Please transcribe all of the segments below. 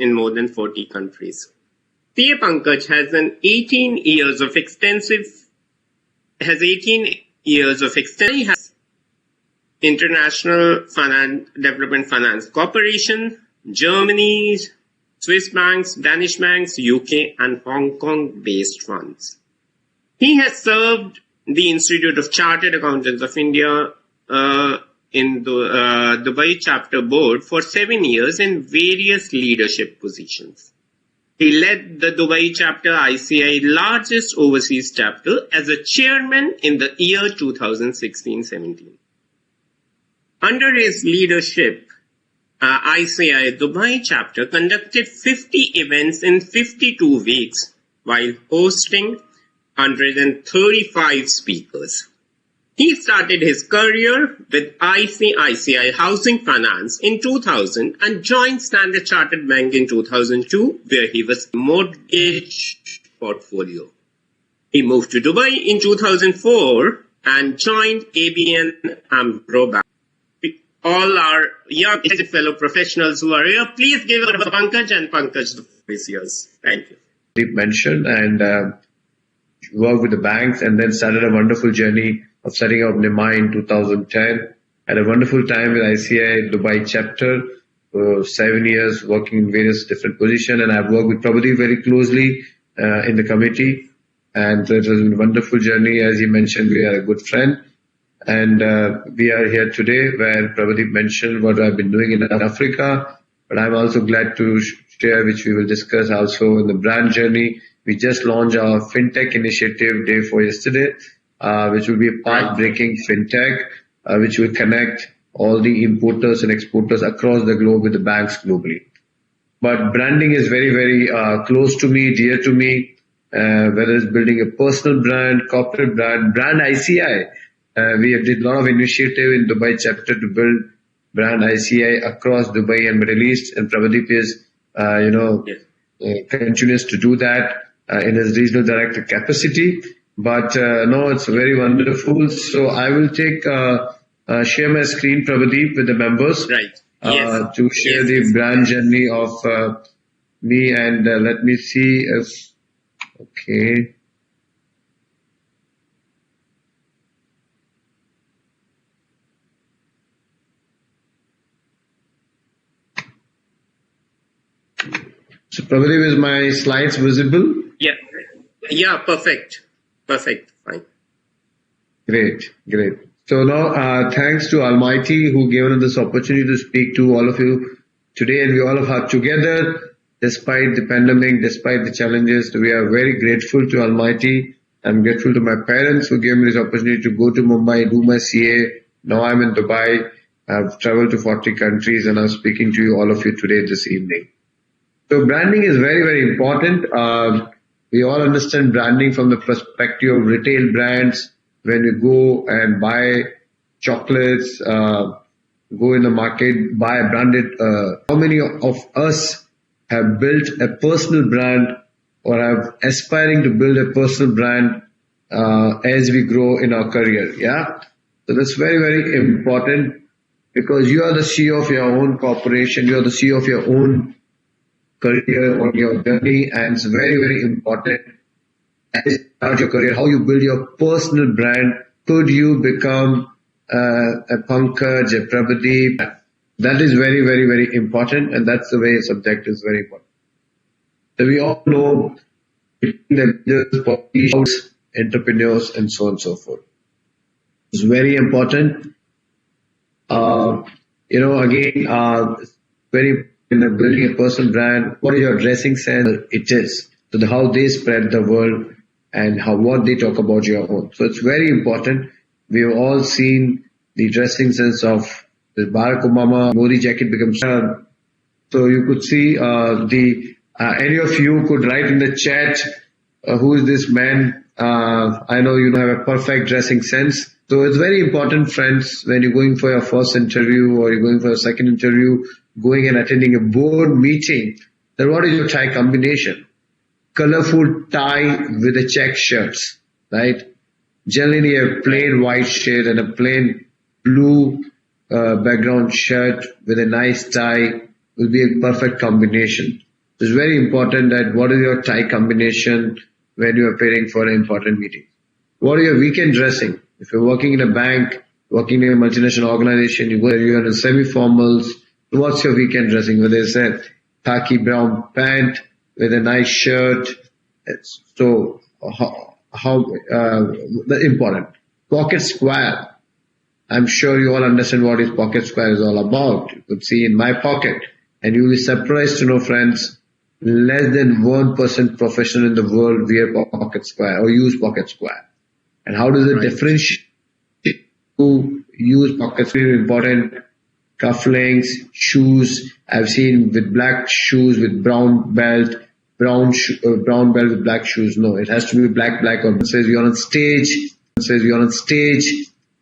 in more than 40 countries. CA Pankaj has 18 years of extensive International Development Finance Corporation, Germany, Swiss banks, Danish banks, UK and Hong Kong-based funds. He has served the Institute of Chartered Accountants of India in the Dubai chapter board for 7 years in various leadership positions. He led the Dubai chapter ICAI largest overseas chapter as a chairman in the year 2016-17. Under his leadership, ICAI Dubai chapter conducted 50 events in 52 weeks while hosting 135 speakers. He started his career with ICICI Housing Finance in 2000 and joined Standard Chartered Bank in 2002, where he was mortgage portfolio. He moved to Dubai in 2004 and joined ABN AMRO Bank. All our young fellow professionals who are here, please give it to Pankaj, and Pankaj, the floor is yours. Thank you. Deep mentioned and worked with the banks and then started a wonderful journey of setting up NIMA in 2010. Had a wonderful time with ICAI Dubai chapter, 7 years working in various different positions, and I've worked with Prabhadeep very closely in the committee, and it has been a wonderful journey. As he mentioned, we are a good friend. And we are here today where Prabhadeep mentioned what I've been doing in Africa, but I'm also glad to share, which we will discuss also in the brand journey. We just launched our FinTech initiative day before yesterday, which will be a path-breaking FinTech, which will connect all the importers and exporters across the globe with the banks globally. But branding is very, very close to me, dear to me, whether it's building a personal brand, corporate brand ICAI. We have did a lot of initiative in Dubai chapter to build brand ICAI across Dubai and Middle East, and Prabhadeep is, continues to do that in his regional director capacity. But no, it's very wonderful. So I will take share my screen, Prabhadeep, with the members, Right. to share the brand journey of me, and let me see if okay. So Prabhadeep, is my slides visible? Yeah, perfect. Fine. Great. So now, thanks to Almighty who gave us this opportunity to speak to all of you today, and we all are together despite the pandemic, despite the challenges. We are very grateful to Almighty. I'm grateful to my parents who gave me this opportunity to go to Mumbai, do my CA. Now I'm in Dubai. I've traveled to 40 countries, and I'm speaking to you, all of you today, this evening. So branding is very, very important. We all understand branding from the perspective of retail brands. When you go and buy chocolates, go in the market, buy a branded, how many of us have built a personal brand or are aspiring to build a personal brand as we grow in our career? Yeah. So that's very, very important, because you are the CEO of your own corporation. You are the CEO of your own career or your journey, and it's very, very important as you start your career, how you build your personal brand. Could you become a Pankaj, a Prabhadeep? That is very, very, very important, and that's the way subject is very important. So we all know the leaders, entrepreneurs, and so on and so forth. It's very important. Again, very in building a personal brand, what is your dressing sense? It is. So how they spread the world and what they talk about your own. So it's very important. We have all seen the dressing sense of the Barack Obama Modi jacket becomes. So you could see any of you could write in the chat who is this man. I know you have a perfect dressing sense. So it's very important, friends, when you're going for your first interview or you're going for a second interview, going and attending a board meeting, then what is your tie combination? Colorful tie with a check shirts, right? Generally a plain white shirt and a plain blue background shirt with a nice tie will be a perfect combination. It's very important that what is your tie combination when you are preparing for an important meeting. What are your weekend dressing? If you're working in a bank, working in a multinational organization, you're in semi-formals, what's your weekend dressing? Whether it's a khaki brown pant with a nice shirt. So important. Pocket square. I'm sure you all understand what is pocket square is all about. You could see in my pocket. And you'll be surprised to know, friends, less than 1% professional in the world wear pocket square or use pocket square. And how does it differentiate who use pocket square? Important. Cufflinks, shoes. I've seen with black shoes with brown belt, brown belt with black shoes. No, it has to be black, or it says you're on stage.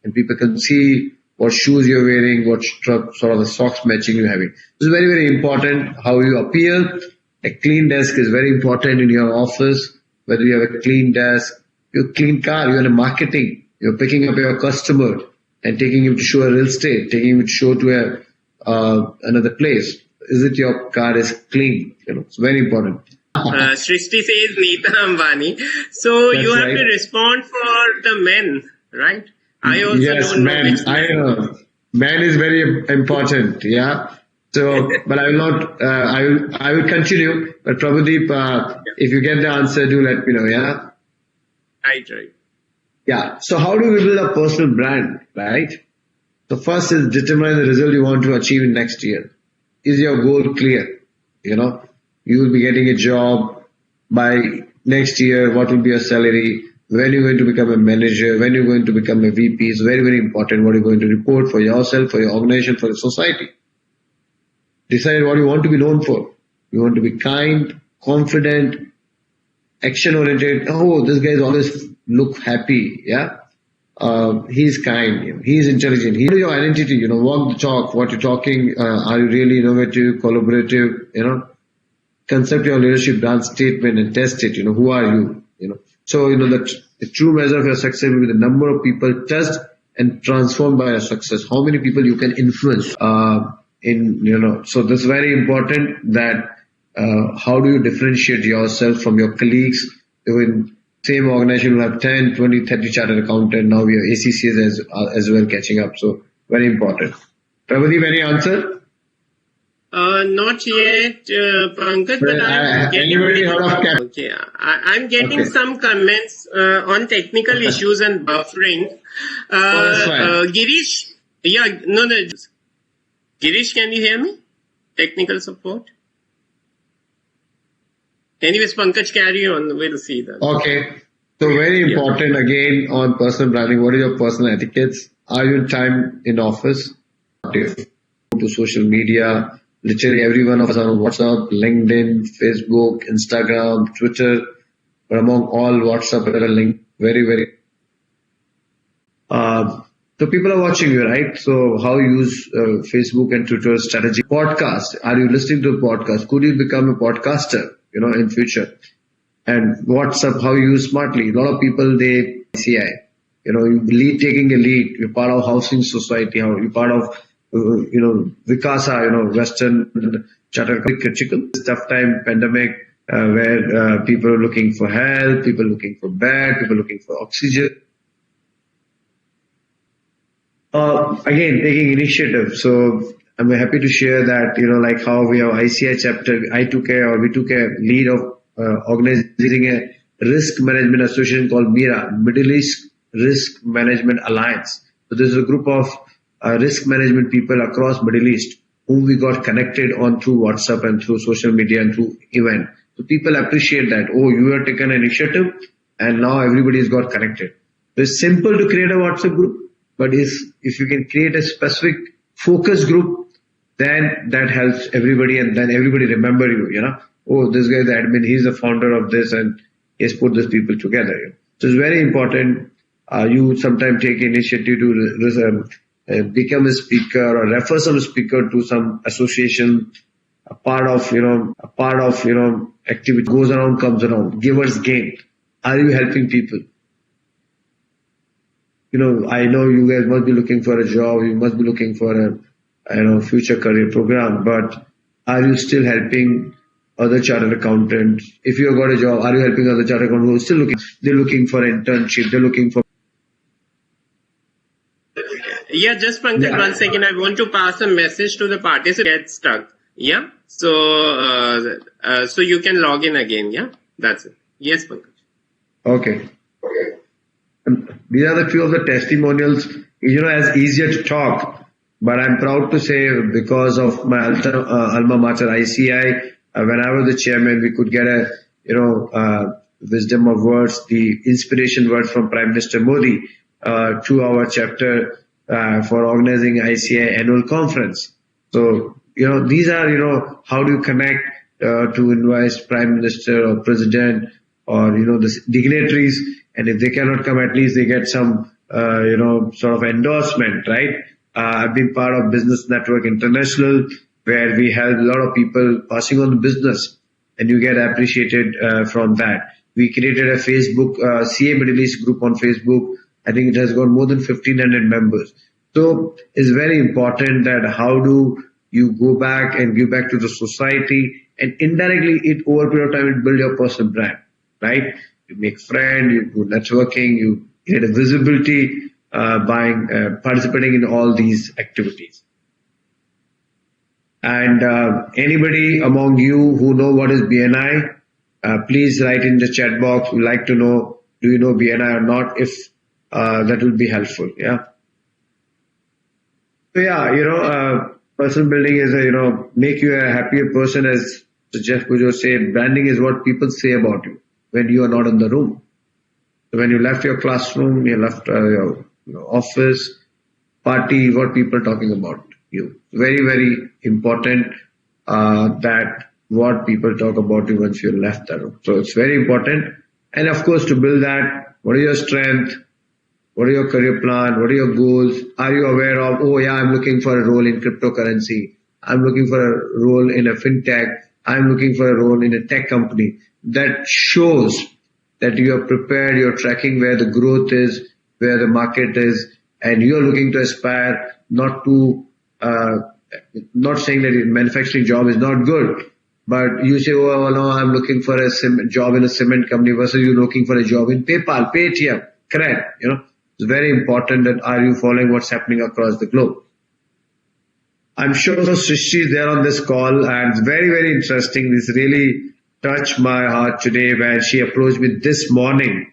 And people can see what shoes you're wearing, what sort of the socks matching you're having. It's very, very important how you appear. A clean desk is very important in your office. Whether you have a clean desk, your clean car, you're in marketing, you're picking up your customer and taking him to show a real estate, taking him to show to another place. Is it your car is clean? It's very important. Srishti says Nita Ambani. So that's you have to respond for the men, right? I also don't know which I know. Man is very important, yeah. So, but I will not, I will continue, but Prabhudeep, if you get the answer, do let me know, yeah? Right. Yeah. So how do we build a personal brand, right? So first is determine the result you want to achieve in next year. Is your goal clear? You will be getting a job by next year. What will be your salary? When you're going to become a manager? When you're going to become a VP? It's very, very important what you're going to report for yourself, for your organization, for the society. Decide what you want to be known for. You want to be kind, confident, action-oriented. Oh, this guy always look happy. Yeah. He's kind. He's intelligent. He knows your identity. Walk the talk. What you're talking. Are you really innovative, collaborative? Concept your leadership brand statement and test it. Who are you? So the true measure of your success will be the number of people touched and transformed by your success. How many people you can influence. So this is very important that how do you differentiate yourself from your colleagues? In same organization will have 10, 20, 30 chartered accountant. Now we have ACCs as well catching up. So very important. Prabhudeep, any answer? Not yet, Pankaj, but I'm getting some comments on technical issues and buffering. Girish, Girish, can you hear me? Technical support. Anyways, Pankaj, carry on. We'll see that. Okay. So very important again on personal branding. What are your personal etiquettes? Are you in time in office? Go to social media. Literally every one of us on WhatsApp, LinkedIn, Facebook, Instagram, Twitter. But among all, WhatsApp and link. Very, very. So people are watching you, right? So how you use Facebook and Twitter strategy. Podcast. Are you listening to a podcast? Could you become a podcaster, in future? And WhatsApp, how you use smartly. A lot of people, they ICAI. Taking a lead. You're part of housing society. You're part of, Vikasa, Western Charter critical. This tough time, pandemic, where people are looking for help, people looking for bed, people looking for oxygen. Again, taking initiative. So I'm happy to share that, like how we have ICAI chapter, I took care we took a lead of organizing a risk management association called MIRA, Middle East Risk Management Alliance. So this is a group of risk management people across Middle East whom we got connected on through WhatsApp and through social media and through event. So people appreciate that. Oh, you have taken an initiative and now everybody's got connected. So it's simple to create a WhatsApp group, but if you can create a specific focus group, then that helps everybody and then everybody remember you, Oh, this guy is the admin, he's the founder of this and he's put these people together. So it's very important. You sometimes take initiative to become a speaker or refer some speaker to some association, a part of activity goes around, comes around, givers gain. Are you helping people? I know you guys must be looking for a job, you must be looking for a, future career program, but are you still helping other chartered accountants? If you have got a job, are you helping other chartered accountants who are still looking? They're looking for internship. They're looking for. Yeah, just Pankaj, 1 second. I want to pass a message to the participants who get stuck. Yeah. So you can log in again. Yeah. That's it. Yes, Pankaj. Okay. These are the few of the testimonials. As easier to talk, but I'm proud to say because of my alma mater ICAI, when I was the chairman, we could get a wisdom of words, the inspiration words from Prime Minister Modi to our chapter for organizing ICAI annual conference. So these are how do you connect to invite Prime Minister or President or the dignitaries, and if they cannot come, at least they get some sort of endorsement, right? I've been part of Business Network International, where we have a lot of people passing on the business, and you get appreciated from that. We created a Facebook CA Middle East group on Facebook. I think it has got more than 1,500 members. So it's very important that how do you go back and give back to the society, and indirectly it over a period of time it build your personal brand, right? You make friends, you do networking, you get a visibility by participating in all these activities. And anybody among you who know what is BNI, please write in the chat box. We'd like to know, do you know BNI or not? If that will be helpful. Yeah. So yeah, personal building is make you a happier person, as Jeff Pujo said. Branding is what people say about you when you are not in the room. So when you left your classroom, you left your office, party, what people are talking about you. Very, very important that what people talk about you once you left the room. So it's very important. And of course, to build that, what are your strengths? What are your career plan? What are your goals? Are you aware of, oh yeah, I'm looking for a role in cryptocurrency. I'm looking for a role in a fintech. I'm looking for a role in a tech company. That shows that you are prepared, you're tracking where the growth is, where the market is, and you're looking to aspire not to, not saying that manufacturing job is not good, but you say, oh no, I'm looking for a job in a cement company versus you're looking for a job in PayPal, Paytm, correct, It's very important that are you following what's happening across the globe. I'm sure Srishti is there on this call, and it's very, very interesting. This really touched my heart today when she approached me this morning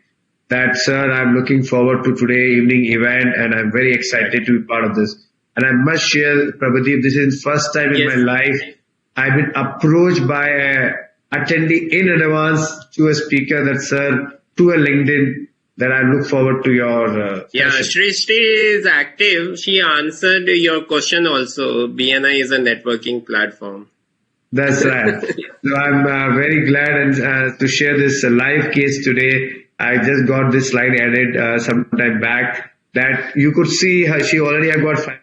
that, sir, I'm looking forward to today evening event and I'm very excited to be part of this. And I must share, Prabhadeep, this is the first time in my life I've been approached by a attendee in advance to a speaker that, sir, to a LinkedIn, that I look forward to your Srishti is active. She answered your question also. BNI is a networking platform. That's right. So I'm very glad and to share this live case today. I just got this slide added some time back that you could see her. She already have got 5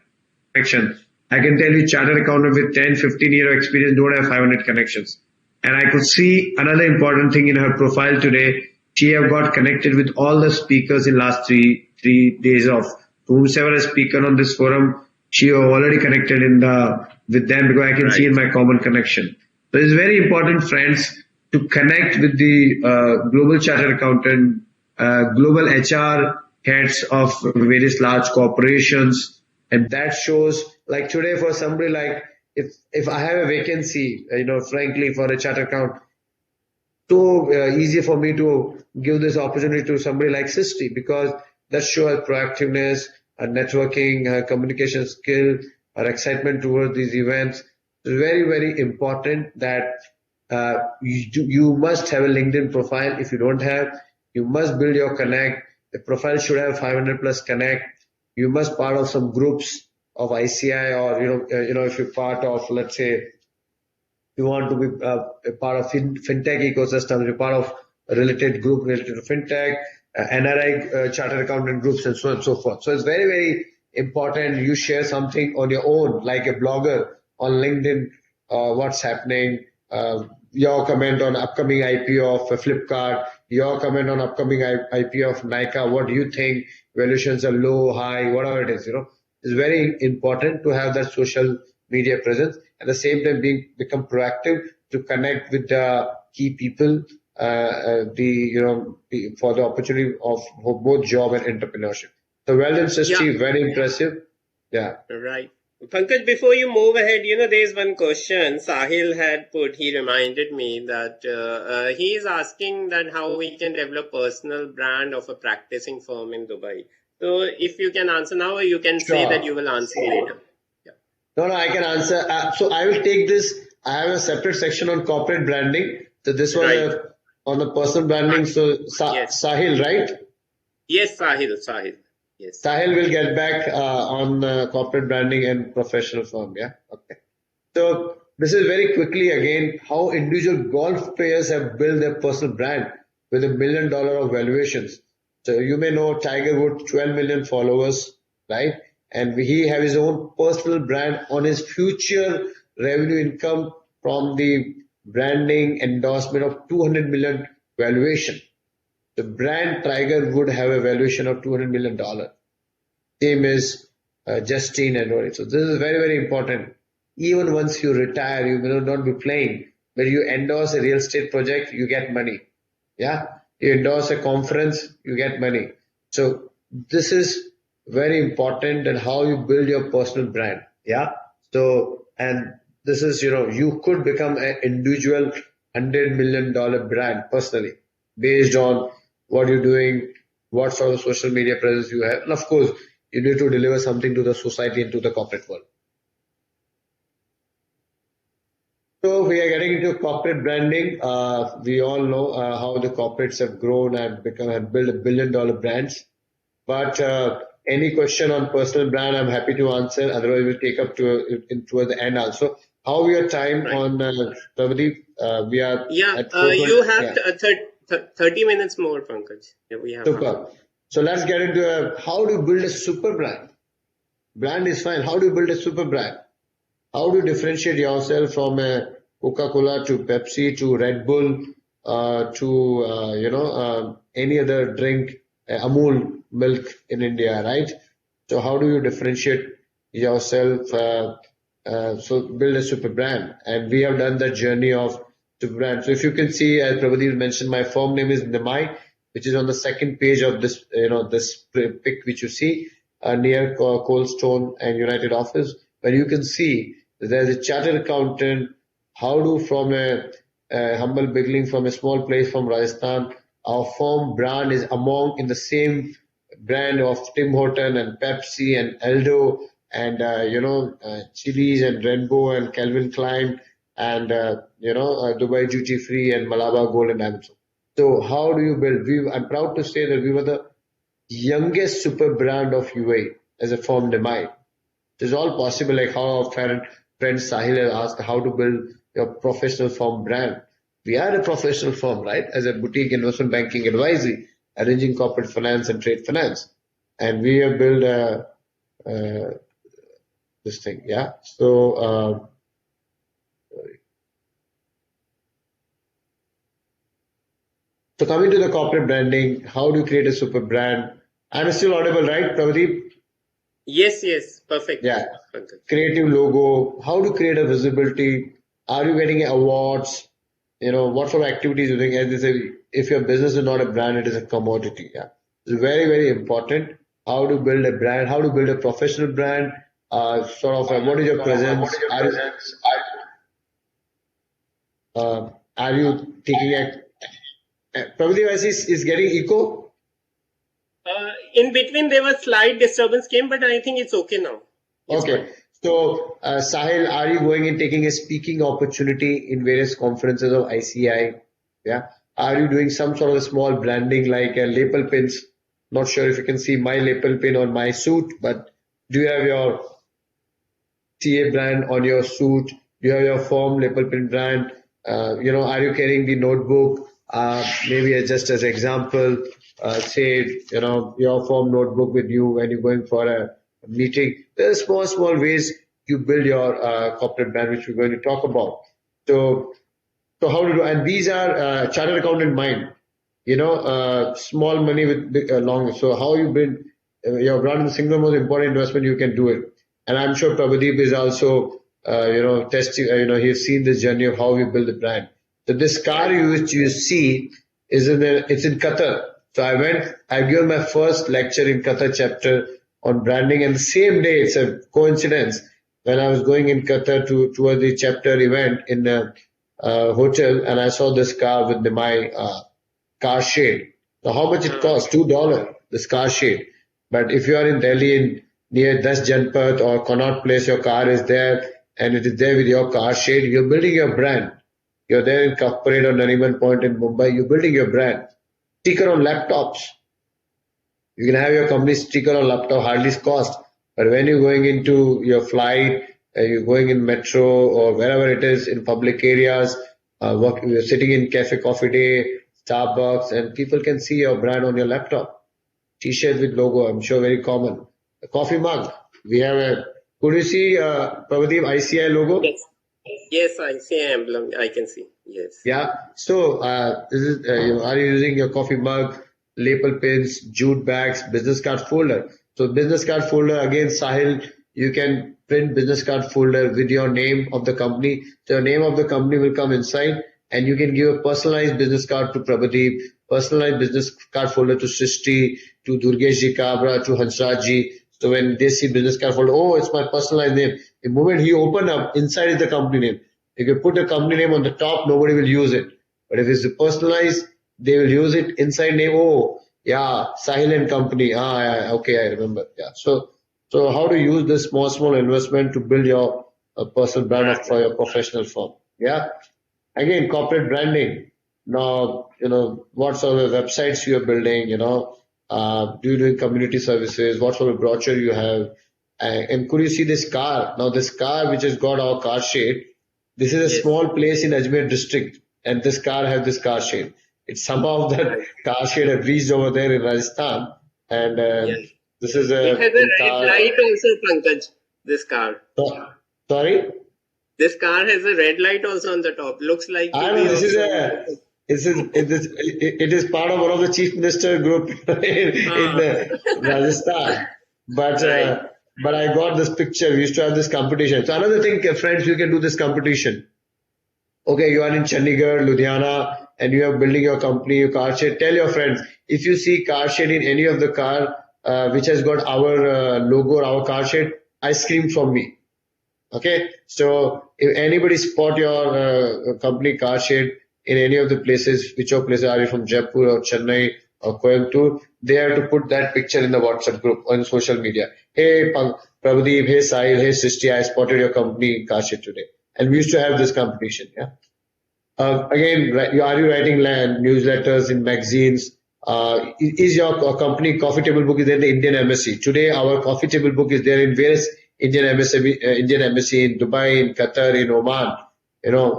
connections. I can tell you, chartered accountant with 10, 15 year experience don't have 500 connections. And I could see another important thing in her profile today. She have got connected with all the speakers in last three days of whomsoever is speaker on this forum. She have already connected with them because I can see in my common connection. So it's very important, friends, to connect with the global chartered accountant, global HR heads of various large corporations, and that shows, like today, for somebody like if I have a vacancy, frankly, for a chartered account, so easy for me to give this opportunity to somebody like Srishti, because that shows proactiveness, networking, communication skill, or excitement towards these events. It's very, very important that you must have a LinkedIn profile. If you don't have, you must build your connect. The profile should have 500 plus connect. You must part of some groups of ICAI, or if you're part of, let's say, you want to be a part of fintech ecosystem, you're part of a related group related to fintech, NRI chartered accountant groups, and so on and so forth. So it's very, very important you share something on your own, like a blogger on LinkedIn, what's happening, your comment on upcoming IPO of Flipkart, your comment on upcoming IPO of Nykaa, what do you think, valuations are low, high, whatever it is, It's very important to have that social media presence. At the same time, become proactive to connect with the key people, for the opportunity of for both job and entrepreneurship. So well done, Srishti, very impressive. Yeah. Right. Pankaj, before you move ahead, there's one question Sahil had put. He reminded me that he is asking that how we can develop personal brand of a practicing firm in Dubai. So if you can answer now, or you can say that you will answer later. Yeah. No, I can answer. So I will take this. I have a separate section on corporate branding. So this was on the personal branding. So Yes. Sahil, right? Yes, Sahil. Yes. Sahil will get back on corporate branding and professional firm. Yeah. Okay. So this is very quickly again how individual golf players have built their personal brand with $1 million of valuations. So you may know Tiger Woods, 12 million followers, right? And he have his own personal brand on his future revenue income from the branding endorsement of 200 million valuation. The brand Tiger would have a valuation of $200 million. Same as Justine and Rory. So this is very, very important. Even once you retire, you may not be playing, but you endorse a real estate project, you get money. Yeah. You endorse a conference, you get money. So this is very important and how you build your personal brand. Yeah. So, and this is, you could become an individual $100 million brand personally based on what you're doing, what sort of social media presence you have. And of course, you need to deliver something to the society and to the corporate world. So we are getting into corporate branding. We all know how the corporates have grown and built $1 billion brands. But any question on personal brand, I'm happy to answer. Otherwise, we'll take up towards the end also. How we are time on Prabhadeep? We are at 4:20. You have 30 minutes more, Pankaj. Yeah, we have. Super. So let's get into how do you build a super brand? Brand is fine. How do you build a super brand? How do you differentiate yourself from a Coca-Cola to Pepsi to Red Bull to any other drink, Amul milk in India, right? So how do you differentiate yourself? So build a super brand, and we have done that journey of super brand. So if you can see, as Prabhadeep mentioned, my firm name is Nimai, which is on the second page of this, this pic which you see near Coldstone and United Office, where you can see there's a chartered accountant. How do from a humble beginning from a small place from Rajasthan, our firm brand is among in the same brand of Tim Horton and Pepsi and Aldo and Chili's and Rainbow and Calvin Klein and Dubai Duty Free and Malabar Gold and Diamonds. So how do you build? I'm proud to say that we were the youngest super brand of UAE as a firm Nimai. It is all possible, like how our friend Sahil has asked how to build your professional firm brand. We are a professional firm, right? As a boutique investment banking advisory, arranging corporate finance and trade finance. And we have built this thing, yeah. So, so coming to the corporate branding, how do you create a super brand? I'm still audible, right, Prabhadeep? Yes, perfect. Yeah. Creative logo. How to create a visibility? Are you getting awards? What sort of activities you doing? As they say, if your business is not a brand, it is a commodity. Yeah. It's very, very important. How to build a brand? How to build a professional brand? What is your presence? Are you taking a Prabhadeep, I see is getting echo? In between, there was slight disturbance came, but I think it's okay now. Okay. So, Sahil, are you going and taking a speaking opportunity in various conferences of ICAI? Yeah. Are you doing some sort of a small branding like lapel pins? Not sure if you can see my lapel pin on my suit, but do you have your CA brand on your suit? Do you have your firm lapel pin brand? Are you carrying the notebook? Maybe just as example, say, your firm notebook with you when you're going for a meeting. There are small ways you build your corporate brand, which we're going to talk about. So how to do, and these are chartered accountant mind, small money with big, long. So how you build your brand is the single most important investment you can do it. And I'm sure Prabhadeep is also he's seen this journey of how we build the brand. So this car which you see it's in Qatar. So I've given my first lecture in Qatar chapter on branding, and the same day, it's a coincidence, when I was going in Qatar towards the chapter event in a hotel, and I saw this car with my car shade. So how much it costs? $2, this car shade. But if you are in Delhi near Das Janpat or Connaught Place, your car is there and it is there with your car shade, you're building your brand. You're there in Cuff Parade or Nariman Point in Mumbai, you're building your brand. Sticker on laptops. You can have your company sticker on laptop, hardly cost. But when you're going into your flight, you're going in metro or wherever it is in public areas, you're sitting in cafe, coffee day, Starbucks, and people can see your brand on your laptop. T-shirt with logo, I'm sure very common. A coffee mug. We have could you see Prabhadeep ICAI logo? Yes, ICAI emblem. I can see. Yes. Yeah. So this is are you using your coffee mug, lapel pins, jute bags, business card folder? So business card folder again, Sahil, you can print business card folder with your name of the company. So your name of the company will come inside, and you can give a personalized business card to Prabhadeep, personalized business card folder to Srishti, to Durgesh Ji Kabra, to Hansraj Ji. So when they see business card folder, oh, it's my personalized name. The moment he open up, inside is the company name. If you put a company name on the top, nobody will use it. But if it's personalized, they will use it inside name. Oh, yeah, Sahil and Company. Yeah, okay, I remember. Yeah. So how to use this small investment to build your personal brand for your professional firm. Yeah. Again, corporate branding. Now, what sort of websites you are building, do you do community services, what sort of brochure you have, and could you see this car? Now, this car which has got our car shade, this is a small place in Ajmer district, and this car has this car shade. It's somehow that car shade have reached over there in Rajasthan, and this is a. It has a red light also, Pankaj. This car. Sorry. This car has a red light also on the top. Looks like. I know it is part of one of the chief minister group in Rajasthan, but I got this picture. We used to have this competition. So another thing, friends, you can do this competition. Okay, you are in Chandigarh, Ludhiana, and you are building your company, your car shade. Tell your friends, if you see car shade in any of the car which has got our logo or our car shade, ice cream from me. Okay, so if anybody spot your company car shade in any of the places, whichever places are you from, Jaipur or Chennai or Coimbatore, they have to put that picture in the WhatsApp group on social media. Hey, Prabhadeep, hey, Sahil, hey, Srishti, I spotted your company car shade today. And we used to have this competition. Yeah. Again, are you writing newsletters in magazines? Is your company coffee table book is there in the Indian Embassy? Today, our coffee table book is there in various Indian Embassy in Dubai, in Qatar, in Oman.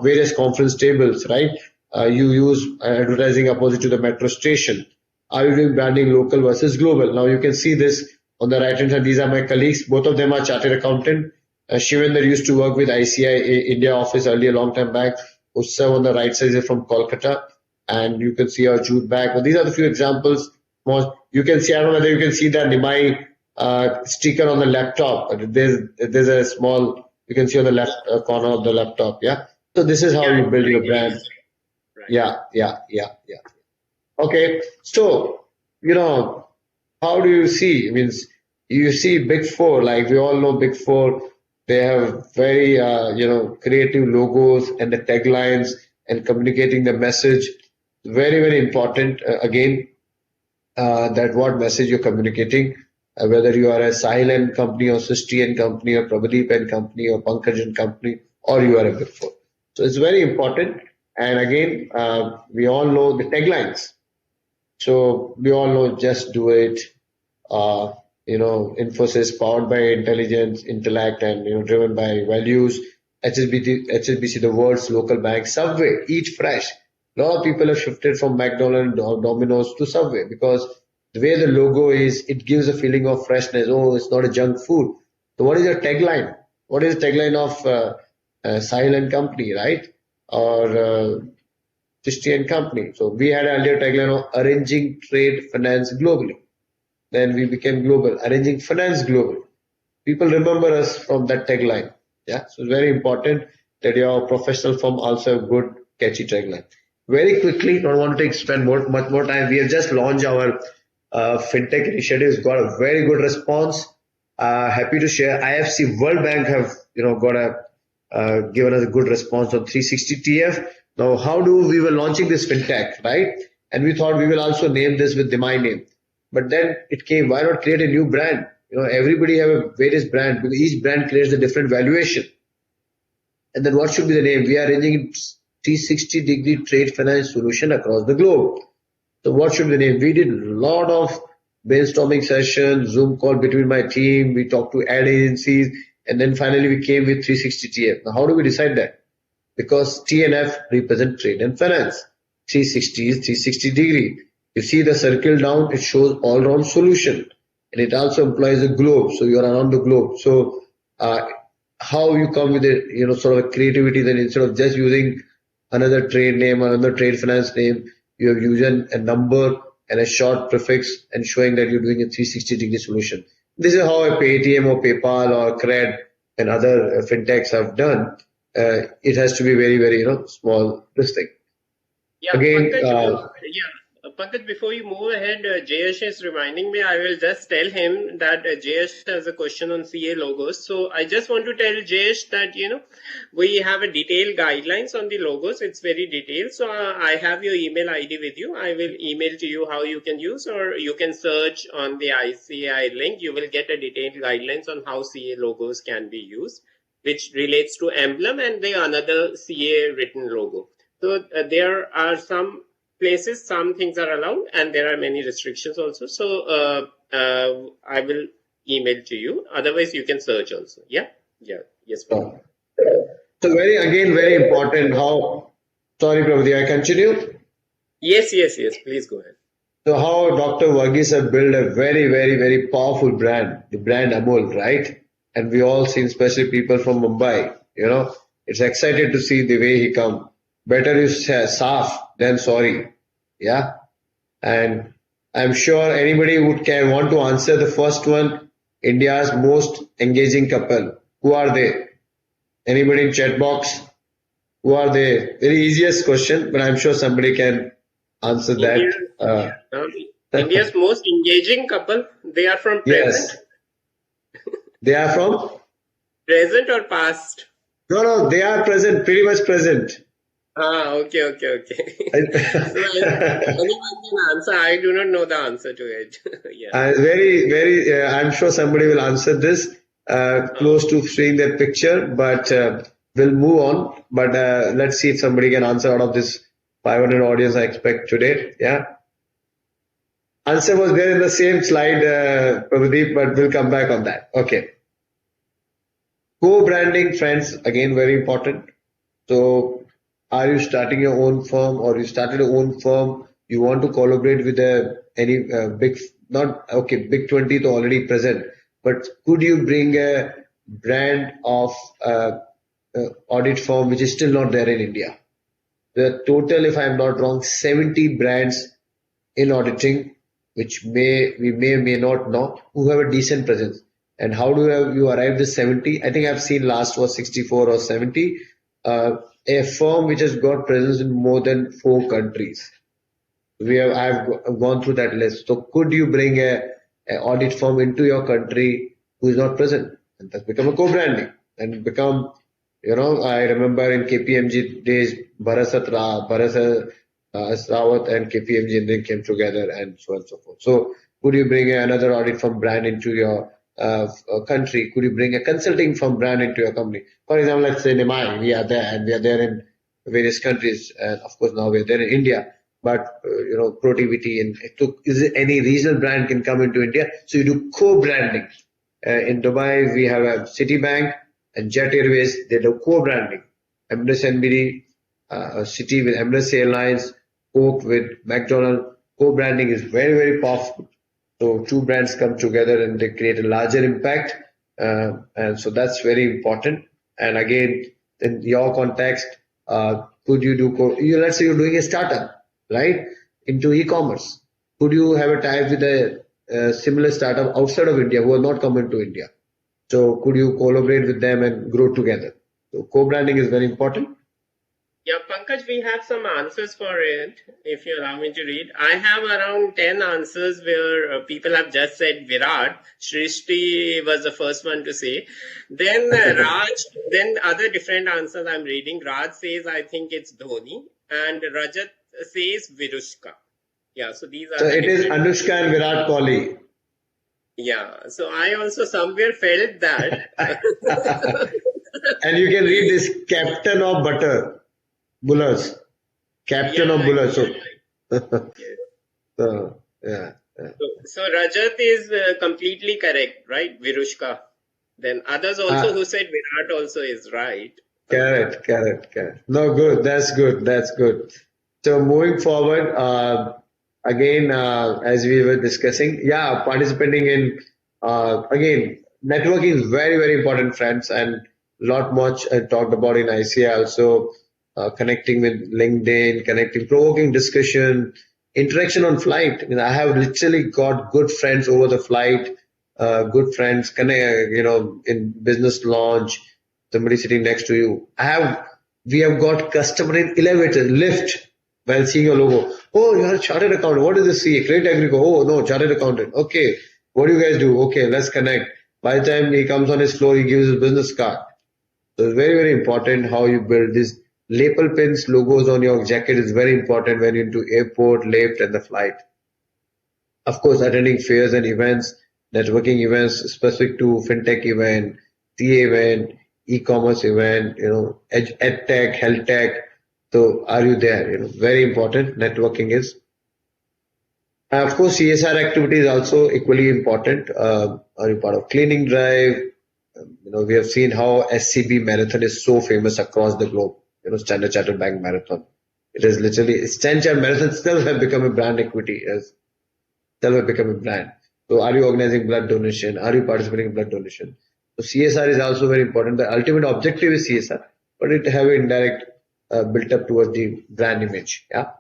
Various conference tables, right? You use advertising opposite to the metro station. Are you doing branding local versus global? Now you can see this on the right hand side. These are my colleagues. Both of them are chartered accountant. Shivendra used to work with ICAI India office earlier, long time back. Utsav on the right side is from Kolkata, and you can see our jute bag. But these are the few examples. You can see, I don't know whether you can see that Nimai sticker on the laptop. There's a small, you can see on the left corner of the laptop. Yeah. So this is how you build your brand. Right. Yeah. Okay. So, how do you see? Means you see Big Four, like we all know Big Four. They have very, creative logos and the taglines and communicating the message. Very, very important. Again, that what message you're communicating, whether you are a Sahil and Company or Srishti and Company or Prabhadeep and Company or Pankaj and Company, or you are a Big Four. So it's very important. And again, we all know the taglines. So we all know, just do it. Infosys powered by intelligence, intellect, and driven by values. HSBC, the world's local bank. Subway, eat fresh. A lot of people have shifted from McDonald's or Domino's to Subway because the way the logo is, it gives a feeling of freshness. Oh, it's not a junk food. So what is your tagline? What is the tagline of Sahil and Company, right? Or Srishti and Company. So we had an earlier tagline of arranging trade finance globally. Then we became global, arranging finance global. People remember us from that tagline. Yeah, so it's very important that your professional firm also have good catchy tagline. Very quickly, don't want to spend much more time. We have just launched our fintech initiatives, got a very good response. Happy to share. IFC World Bank have got a given us a good response on 360 TF. Now, how do we were launching this fintech, right? And we thought we will also name this with my name. But then it came, why not create a new brand? Everybody have a various brand because each brand creates a different valuation. And then what should be the name? We are arranging 360-degree trade finance solution across the globe. So what should be the name? We did a lot of brainstorming sessions, Zoom call between my team. We talked to ad agencies, and then finally we came with 360 TF. Now, how do we decide that? Because T and F represent trade and finance. 360 is 360 degree. You see the circle down, it shows all round solution. And it also implies a globe. So you are around the globe. So how you come with a sort of a creativity, then instead of just using another trade name, another trade finance name, you have used a number and a short prefix and showing that you're doing a 360-degree solution. This is how a Paytm or PayPal or Cred and other fintechs have done. It has to be very, very small this thing. Yeah, Again, Pankaj, before you move ahead, Jayesh is reminding me, I will just tell him that Jayesh has a question on CA logos. So I just want to tell Jayesh that, we have a detailed guidelines on the logos. It's very detailed. So I have your email ID with you. I will email to you how you can use, or you can search on the ICAI link. You will get a detailed guidelines on how CA logos can be used, which relates to emblem and the another CA written logo. So there are some places, some things are allowed, and there are many restrictions also. So I will email to you. Otherwise, you can search also. Yeah. Yes. so very important how. Sorry, Prabhudeep, I continue. Yes. Please go ahead. So how Dr. Varghese have built a very, very, very powerful brand, the brand Amul, right? And we all seen, especially people from Mumbai, it's excited to see the way he come. Better you say saaf than sorry. Yeah. And I'm sure anybody would want to answer the first one, India's most engaging couple. Who are they? Anybody in chat box? Who are they? Very easiest question, but I'm sure somebody can answer that. India's most engaging couple. They are from present. Yes. They are from present or past? No, they are present, pretty much present. Okay. So anyone can answer. I do not know the answer to it. Yeah. Very, very. I'm sure somebody will answer this close to seeing their picture, but we'll move on. But let's see if somebody can answer out of this 500 audience I expect today. Yeah. Answer was there in the same slide, Prabhudeep, but we'll come back on that. Okay. Co-branding, friends, again, very important. So, are you starting your own firm or you started your own firm? You want to collaborate with any big, big 20 to already present, but could you bring a brand of audit firm which is still not there in India? The total, if I'm not wrong, 70 brands in auditing, which we may not know, who have a decent presence. And how do you arrive at 70? I think I've seen last was 64 or 70. A firm which has got presence in more than 4 countries. I've gone through that list. So could you bring a audit firm into your country who is not present? And that's become a co-branding and become, I remember in KPMG days, Bharat Rawat and KPMG and they came together and so on and so forth. So could you bring another audit firm brand into your country? Could you bring a consulting firm brand into your company? For example, let's say Nimai, we are there and we are there in various countries, and of course now we are there in India. But Protivity and is there any regional brand can come into India? So you do co-branding. In Dubai, we have a Citibank and Jet Airways. They do co-branding. Emirates NBD, City with Emirates Airlines, Coke with McDonald's. Co-branding is very, very powerful. So 2 brands come together and they create a larger impact. And so that's very important. And again, in your context, could you do, let's say you're doing a startup, right? Into e-commerce. Could you have a tie with a similar startup outside of India who are not coming to India? So could you collaborate with them and grow together? So co-branding is very important. Yeah, Pankaj, we have some answers for it, if you allow me to read. I have around 10 answers where people have just said Virat. Shrishti was the first one to say. Then Raj, then other different answers I'm reading. Raj says, I think it's Dhoni. And Rajat says Virushka. Yeah, so these So are the it is different. Anushka and Virat Kohli. Yeah, so I also somewhere felt that. And you can read this captain of butter, bullers, captain Yeah, of bullers. So, yes. so yeah, yeah. So Rajat is completely correct, right? Virushka. Then others also Ah, who said Virat also is right. correct. No, good. That's good. That's good. So moving forward, again, as we were discussing, yeah, participating in, again, networking is very important, friends, and lot much talked about in ICAI also, connecting with LinkedIn, connecting, provoking discussion, interaction on flight. I mean, I have literally got good friends over the flight, good friends, in business launch, somebody sitting next to you. We have got customer in elevator, lift, while seeing your logo. Oh, you're a chartered accountant. What does this see? Credit agrico. Oh, no, chartered accountant. Okay. What do you guys do? Okay, let's connect. By the time he comes on his floor, he gives his business card. So it's very important how you build this. Lapel pins, logos on your jacket is very important when you're into airport, lift, and the flight. Of course, attending fairs and events, networking events specific to fintech event, CA event, e-commerce event, ed tech, health tech. So are you there? Very important. Networking is. Of course, CSR activity is also equally important. Are you part of cleaning drive? We have seen how SCB marathon is so famous across the globe. Standard Chartered Bank marathon. It is literally Standard Chartered marathon still have become a brand equity as still have become a brand. So are you organizing blood donation? Are you participating in blood donation? So CSR is also very important. The ultimate objective is CSR, but it have an indirect built up towards the brand image. Yeah.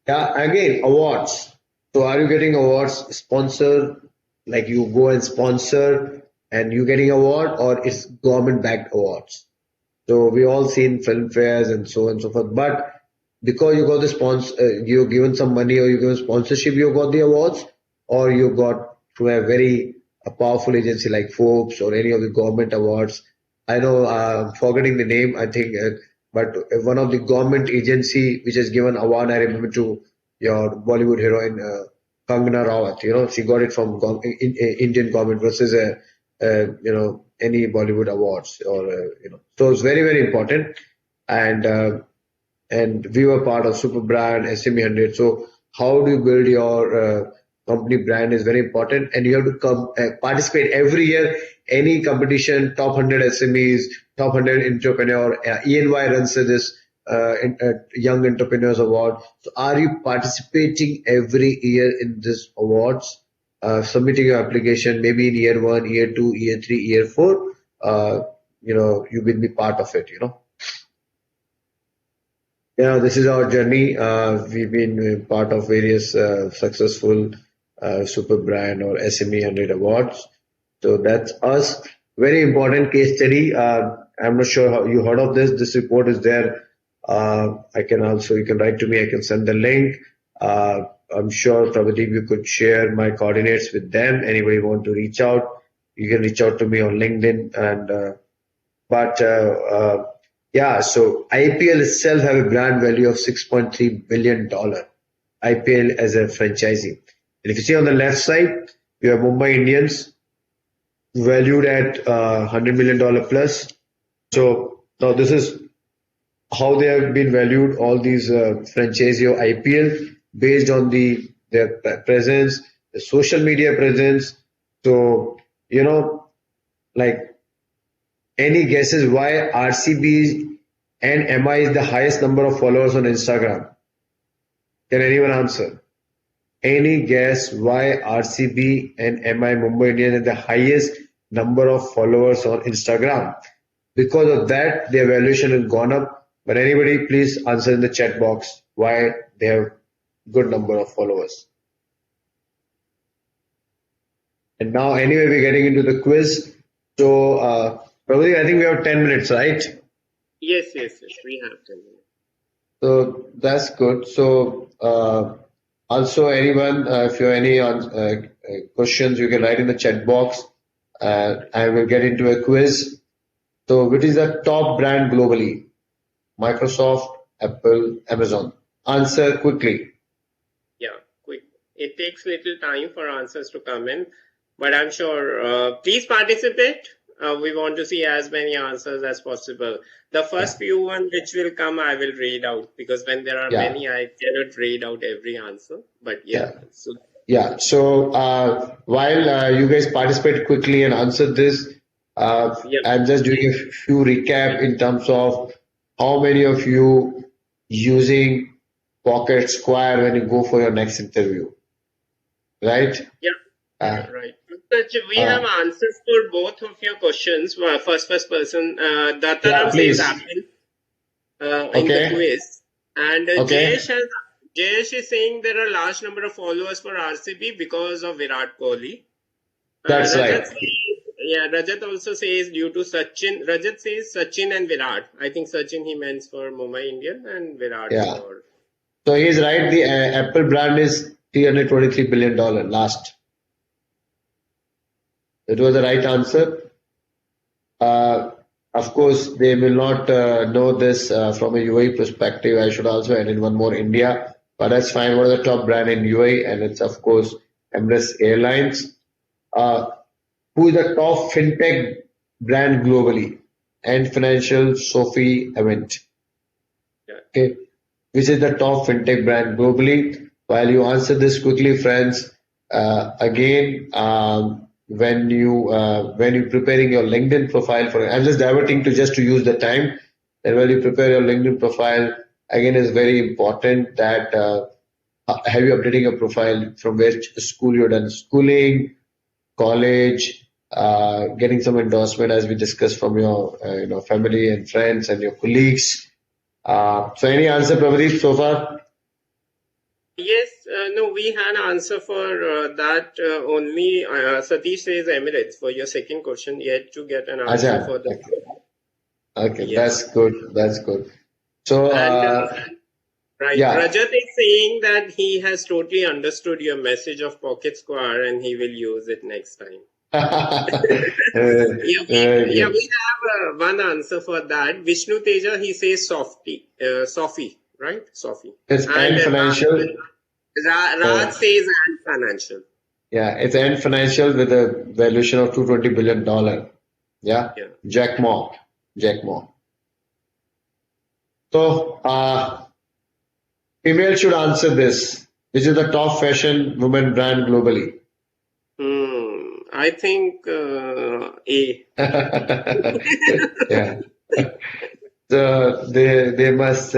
Yeah, again, awards. So are you getting awards sponsor, like you go and sponsor and you getting award, or it's government backed awards? So we all seen film fairs and so on and so forth. But because you got the sponsor, you're given some money or you given sponsorship, you got the awards, or you got through a very powerful agency like Forbes or any of the government awards. I know, forgetting the name, I think, but one of the government agency which has given award, I remember to your Bollywood heroine, Kangana Rawat. She got it from Indian government versus any Bollywood awards or So it's very important, and we were part of Super Brand SME 100. So how do you build your company brand is very important, and you have to come participate every year. Any competition, top 100 SMEs, top 100 entrepreneur. ENY runs this Young Entrepreneurs Award. So are you participating every year in this awards? Submitting your application maybe in year 1, year 2, year 3, year 4. You will be part of it. Yeah, this is our journey. We've been part of various successful super brand or SME 100 awards. So that's us. Very important case study. I'm not sure how you heard of this. This report is there. You can write to me. I can send the link. I'm sure, Prabhadeep, you could share my coordinates with them. Anybody want to reach out, you can reach out to me on LinkedIn. Yeah, so IPL itself have a brand value of $6.3 billion. IPL as a franchisee. And if you see on the left side, you have Mumbai Indians valued at $100 million plus. So now this is how they have been valued, all these franchisee of IPL based on their presence, the social media presence. So, like any guesses why RCB and MI is the highest number of followers on Instagram? Can anyone answer? Any guess why RCB and MI Mumbai Indians have the highest number of followers on Instagram? Because of that, their valuation has gone up. But anybody, please answer in the chat box why they have good number of followers. And now, anyway, we're getting into the quiz. So, probably, I think we have 10 minutes, right? Yes, we have 10 minutes. So, that's good. So, also, anyone, if you have any questions, you can write in the chat box. I will get into a quiz. So, which is the top brand globally? Microsoft, Apple, Amazon. Answer quickly. Yeah, quick. It takes little time for answers to come in, but I'm sure. Please participate. We want to see as many answers as possible. The first few ones which will come, I will read out, because when there are many, I cannot read out every answer. But So while you guys participate quickly and answer this, I'm just doing a few recap in terms of how many of you using Pocket Square when you go for your next interview, right? Right. We have answers for both of your questions. First person, Dattaram says Apple in the quiz. And Jayesh is saying there are a large number of followers for RCB because of Virat Kohli. That's Rajat Rajat also says due to Sachin. Rajat says Sachin and Virat. I think Sachin he meant for Mumbai Indian and Virat for... So he's right. The Apple brand is $323 billion last. It was the right answer. Of course, they will not know this from a UAE perspective. I should also add in one more India, but that's fine. One of the top brand in UAE, and it's of course Emirates Airlines. Who is the top fintech brand globally? Ant Financial, Sophie, Event. Okay, which is the top fintech brand globally? While you answer this quickly, friends, again. When you preparing your LinkedIn profile for, I'm just diverting to just to use the time. And when you prepare your LinkedIn profile, again, it's very important that have you updating your profile from which school you've done schooling, college, getting some endorsement as we discussed from your family and friends and your colleagues. So any answer, Prabhadeep, so far? Yes, no, we had an answer for that only. Satish says Emirates for your second question, yet to get an answer for that. Okay, that's good. That's good. So, Rajat is saying that he has totally understood your message of Pocket Square and he will use it next time. We have one answer for that. Vishnu Teja, he says Sophie, right? Sophie. It's Ant Financial. Raj says Ant Financial. Yeah, it's Ant Financial with a valuation of $220 billion. Yeah. Jack Ma. So, female should answer this. Which is the top fashion women brand globally? I think A. Yeah. So they must.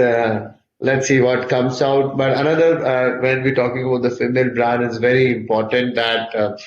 Let's see what comes out. But another, when we're talking about the female brand, it's very important that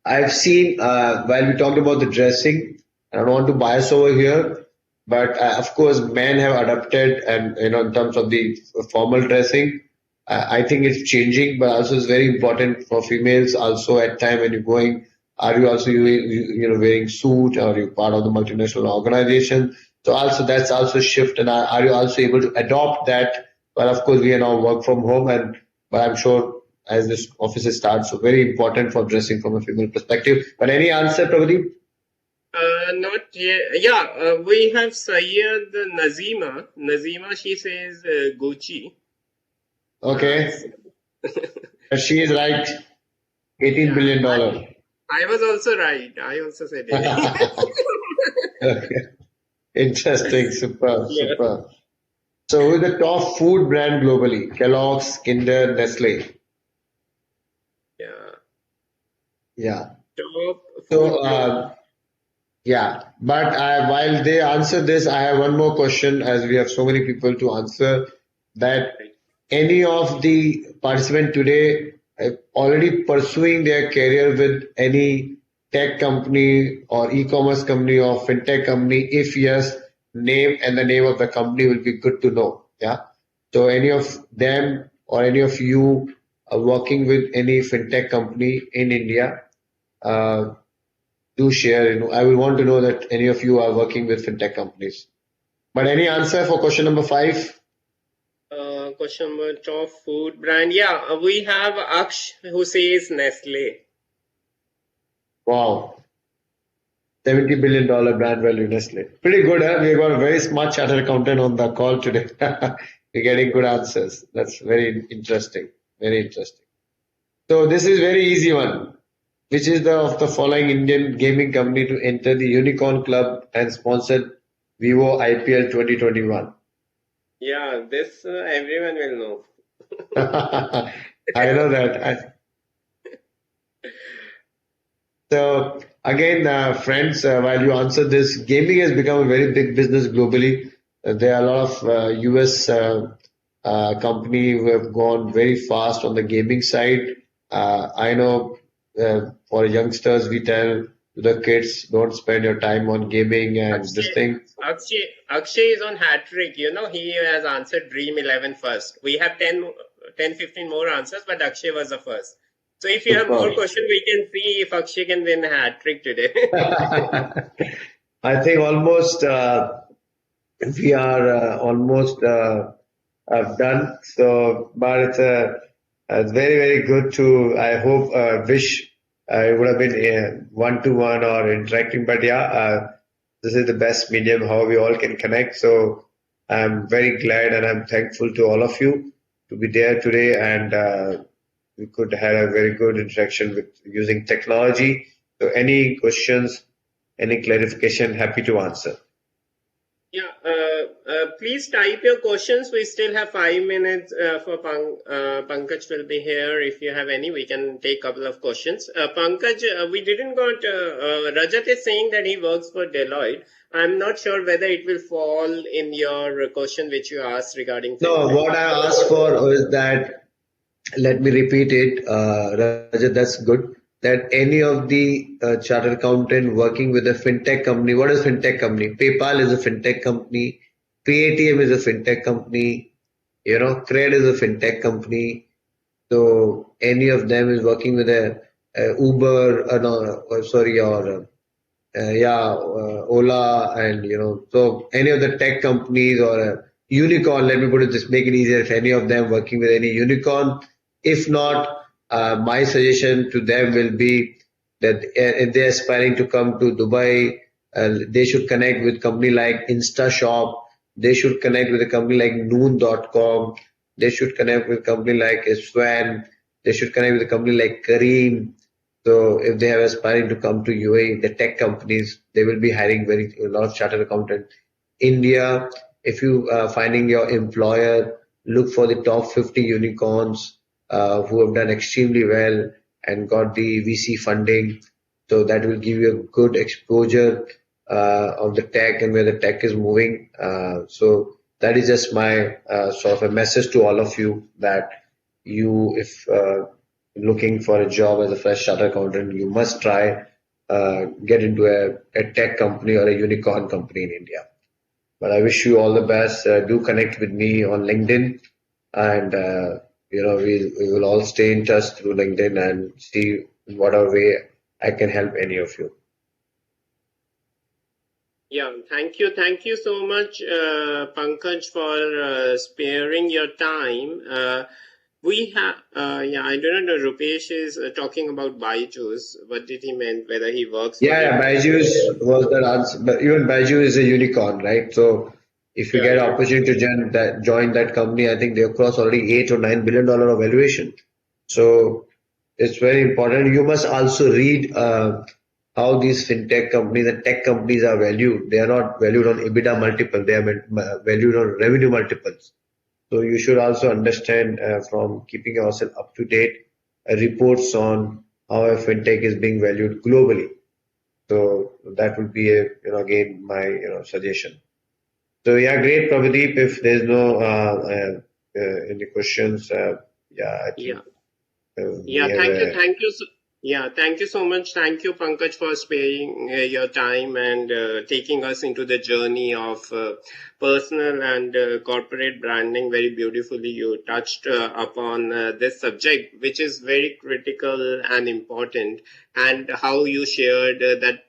I've seen while we talked about the dressing. I don't want to bias over here, but of course, men have adapted, and in terms of the formal dressing, I think it's changing. But also, it's very important for females. Also, at time when you're going, are you also wearing suit, or are you part of the multinational organization? So also that's also a shift, and are you also able to adopt that? Well, of course, we are now work from home, but I'm sure as this office starts, so very important for dressing from a female perspective. But any answer, Prabhadeep? Not yet. Yeah, we have Sayyid Nazima. Nazima, she says Gucci. Okay. She is right. $18 billion. I was also right. I also said it. Okay. Interesting. Super. So who is the top food brand globally? Kellogg's, Kinder, Nestle. Yeah. But while they answer this, I have one more question, as we have so many people to answer, that any of the participants today are already pursuing their career with any tech company or e-commerce company or fintech company? If yes, name and the name of the company will be good to know. Yeah. So any of them or any of you working with any fintech company in India, uh, do share. I will want to know that any of you are working with fintech companies. But any answer for question number 5? Question number top food brand. Yeah, we have Aksh who says Nestle. Wow. $70 billion brand value Nestle. Pretty good, huh? We got a very smart chartered accountant on the call today. We're getting good answers. That's very interesting. Very interesting. So this is very easy one. Which is the of the following Indian gaming company to enter the Unicorn Club and sponsored Vivo IPL 2021? Yeah, this everyone will know. I know that. So again, friends, while you answer this, gaming has become a very big business globally. There are a lot of US company who have gone very fast on the gaming side. I know for youngsters, we tell the kids, don't spend your time on gaming and this thing. Akshay is on hat trick. He has answered Dream 11 first. We have 10, 15 more answers, but Akshay was the first. So if you have more questions, we can see if Akshay can win a hat trick today. I think almost we are almost done. So, but it's very, very good to, I hope, wish it would have been one-to-one or interacting. But yeah, this is the best medium how we all can connect. So I'm very glad and I'm thankful to all of you to be there today, and we could have a very good interaction with using technology. So any questions, any clarification, happy to answer. Yeah, please type your questions. We still have 5 minutes for Pankaj will be here. If you have any, we can take a couple of questions. Pankaj, we didn't got, Rajat is saying that he works for Deloitte. I'm not sure whether it will fall in your question which you asked regarding. No, what I asked for is that, let me repeat it, Rajat, that's good. That any of the chartered accountant working with a fintech company, what is fintech company? PayPal is a fintech company, Paytm is a fintech company, Cred is a fintech company. So any of them is working with a Uber, no, sorry, or Ola, and so any of the tech companies or a unicorn, let me put it, just make it easier. If any of them working with any unicorn, if not, my suggestion to them will be that if they're aspiring to come to Dubai, they should connect with company like InstaShop. They should connect with a company like Noon.com. They should connect with a company like Swan. They should connect with a company like Kareem. So if they are aspiring to come to UAE, the tech companies, they will be hiring a lot of chartered accountant. India, if you are finding your employer, look for the top 50 unicorns who have done extremely well and got the VC funding. So that will give you a good exposure of the tech and where the tech is moving. So that is just my sort of a message to all of you that if looking for a job as a fresh chartered accountant, you must try get into a tech company or a unicorn company in India. But I wish you all the best. Do connect with me on LinkedIn, and we will all stay in touch through LinkedIn and see in whatever way I can help any of you. Yeah, thank you so much, Pankaj, for sparing your time. We have, I don't know, Rupesh is talking about Byju's. What did he mean? Whether he works for Byju's was the answer. But even Byju is a unicorn, right? So if you get opportunity to join that company, I think they've crossed already $8 or $9 billion of valuation. So it's very important. You must also read how these fintech companies and tech companies are valued. They are not valued on EBITDA multiple. They are valued on revenue multiples. So you should also understand from keeping yourself up to date reports on how a fintech is being valued globally. So that would be again my suggestion. So yeah, great, Prabhadeep. If there's no any questions, I think thank you. Yeah, thank you so much. Thank you, Pankaj, for sparing your time and taking us into the journey of personal and corporate branding. Very beautifully, you touched upon this subject, which is very critical and important, and how you shared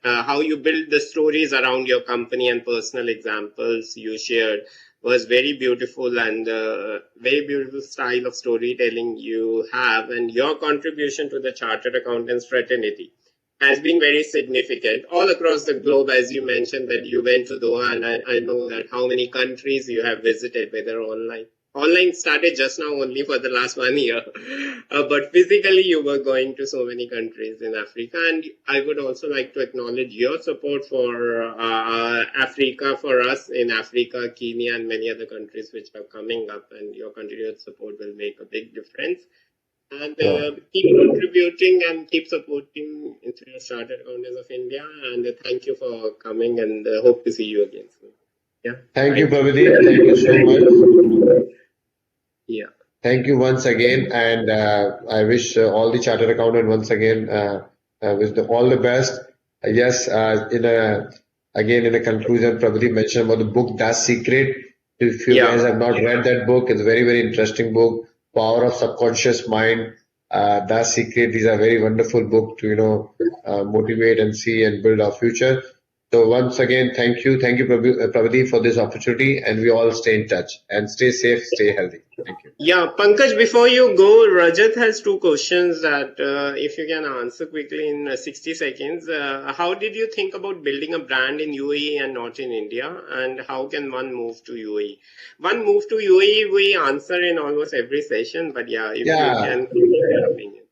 how you build the stories around your company and personal examples you shared was very beautiful, and very beautiful style of storytelling you have, and your contribution to the chartered accountants fraternity has been very significant all across the globe. As you mentioned that you went to Doha, and I know that how many countries you have visited, whether online. Online started just now only for the last 1 year, but physically you were going to so many countries in Africa. And I would also like to acknowledge your support for Africa, for us in Africa, Kenya, and many other countries which are coming up. And your continued support will make a big difference. And Sure. keep contributing and keep supporting Institute of Chartered Accountants of India. And thank you for coming, and hope to see you again soon. Yeah. Thank you, Thank Prabadeep. Thank you so much. you. Yeah. Thank you once again, and I wish all the chartered accountant once again wish all the best. Yes, in a conclusion, Prabhadeep mentioned about the book Das Secret. If you guys Yeah. have not read that book, it's a very very interesting book. Power of Subconscious Mind, Das Secret. These are very wonderful book to motivate and see and build our future. So once again, thank you, Prabhadeep, for this opportunity, and we all stay in touch and stay safe, stay healthy. Thank you. Yeah, Pankaj, before you go, Rajat has two questions that if you can answer quickly in 60 seconds. How did you think about building a brand in UAE and not in India? And how can one move to UAE? One move to UAE, we answer in almost every session, but yeah, if you Yeah, can give your opinion.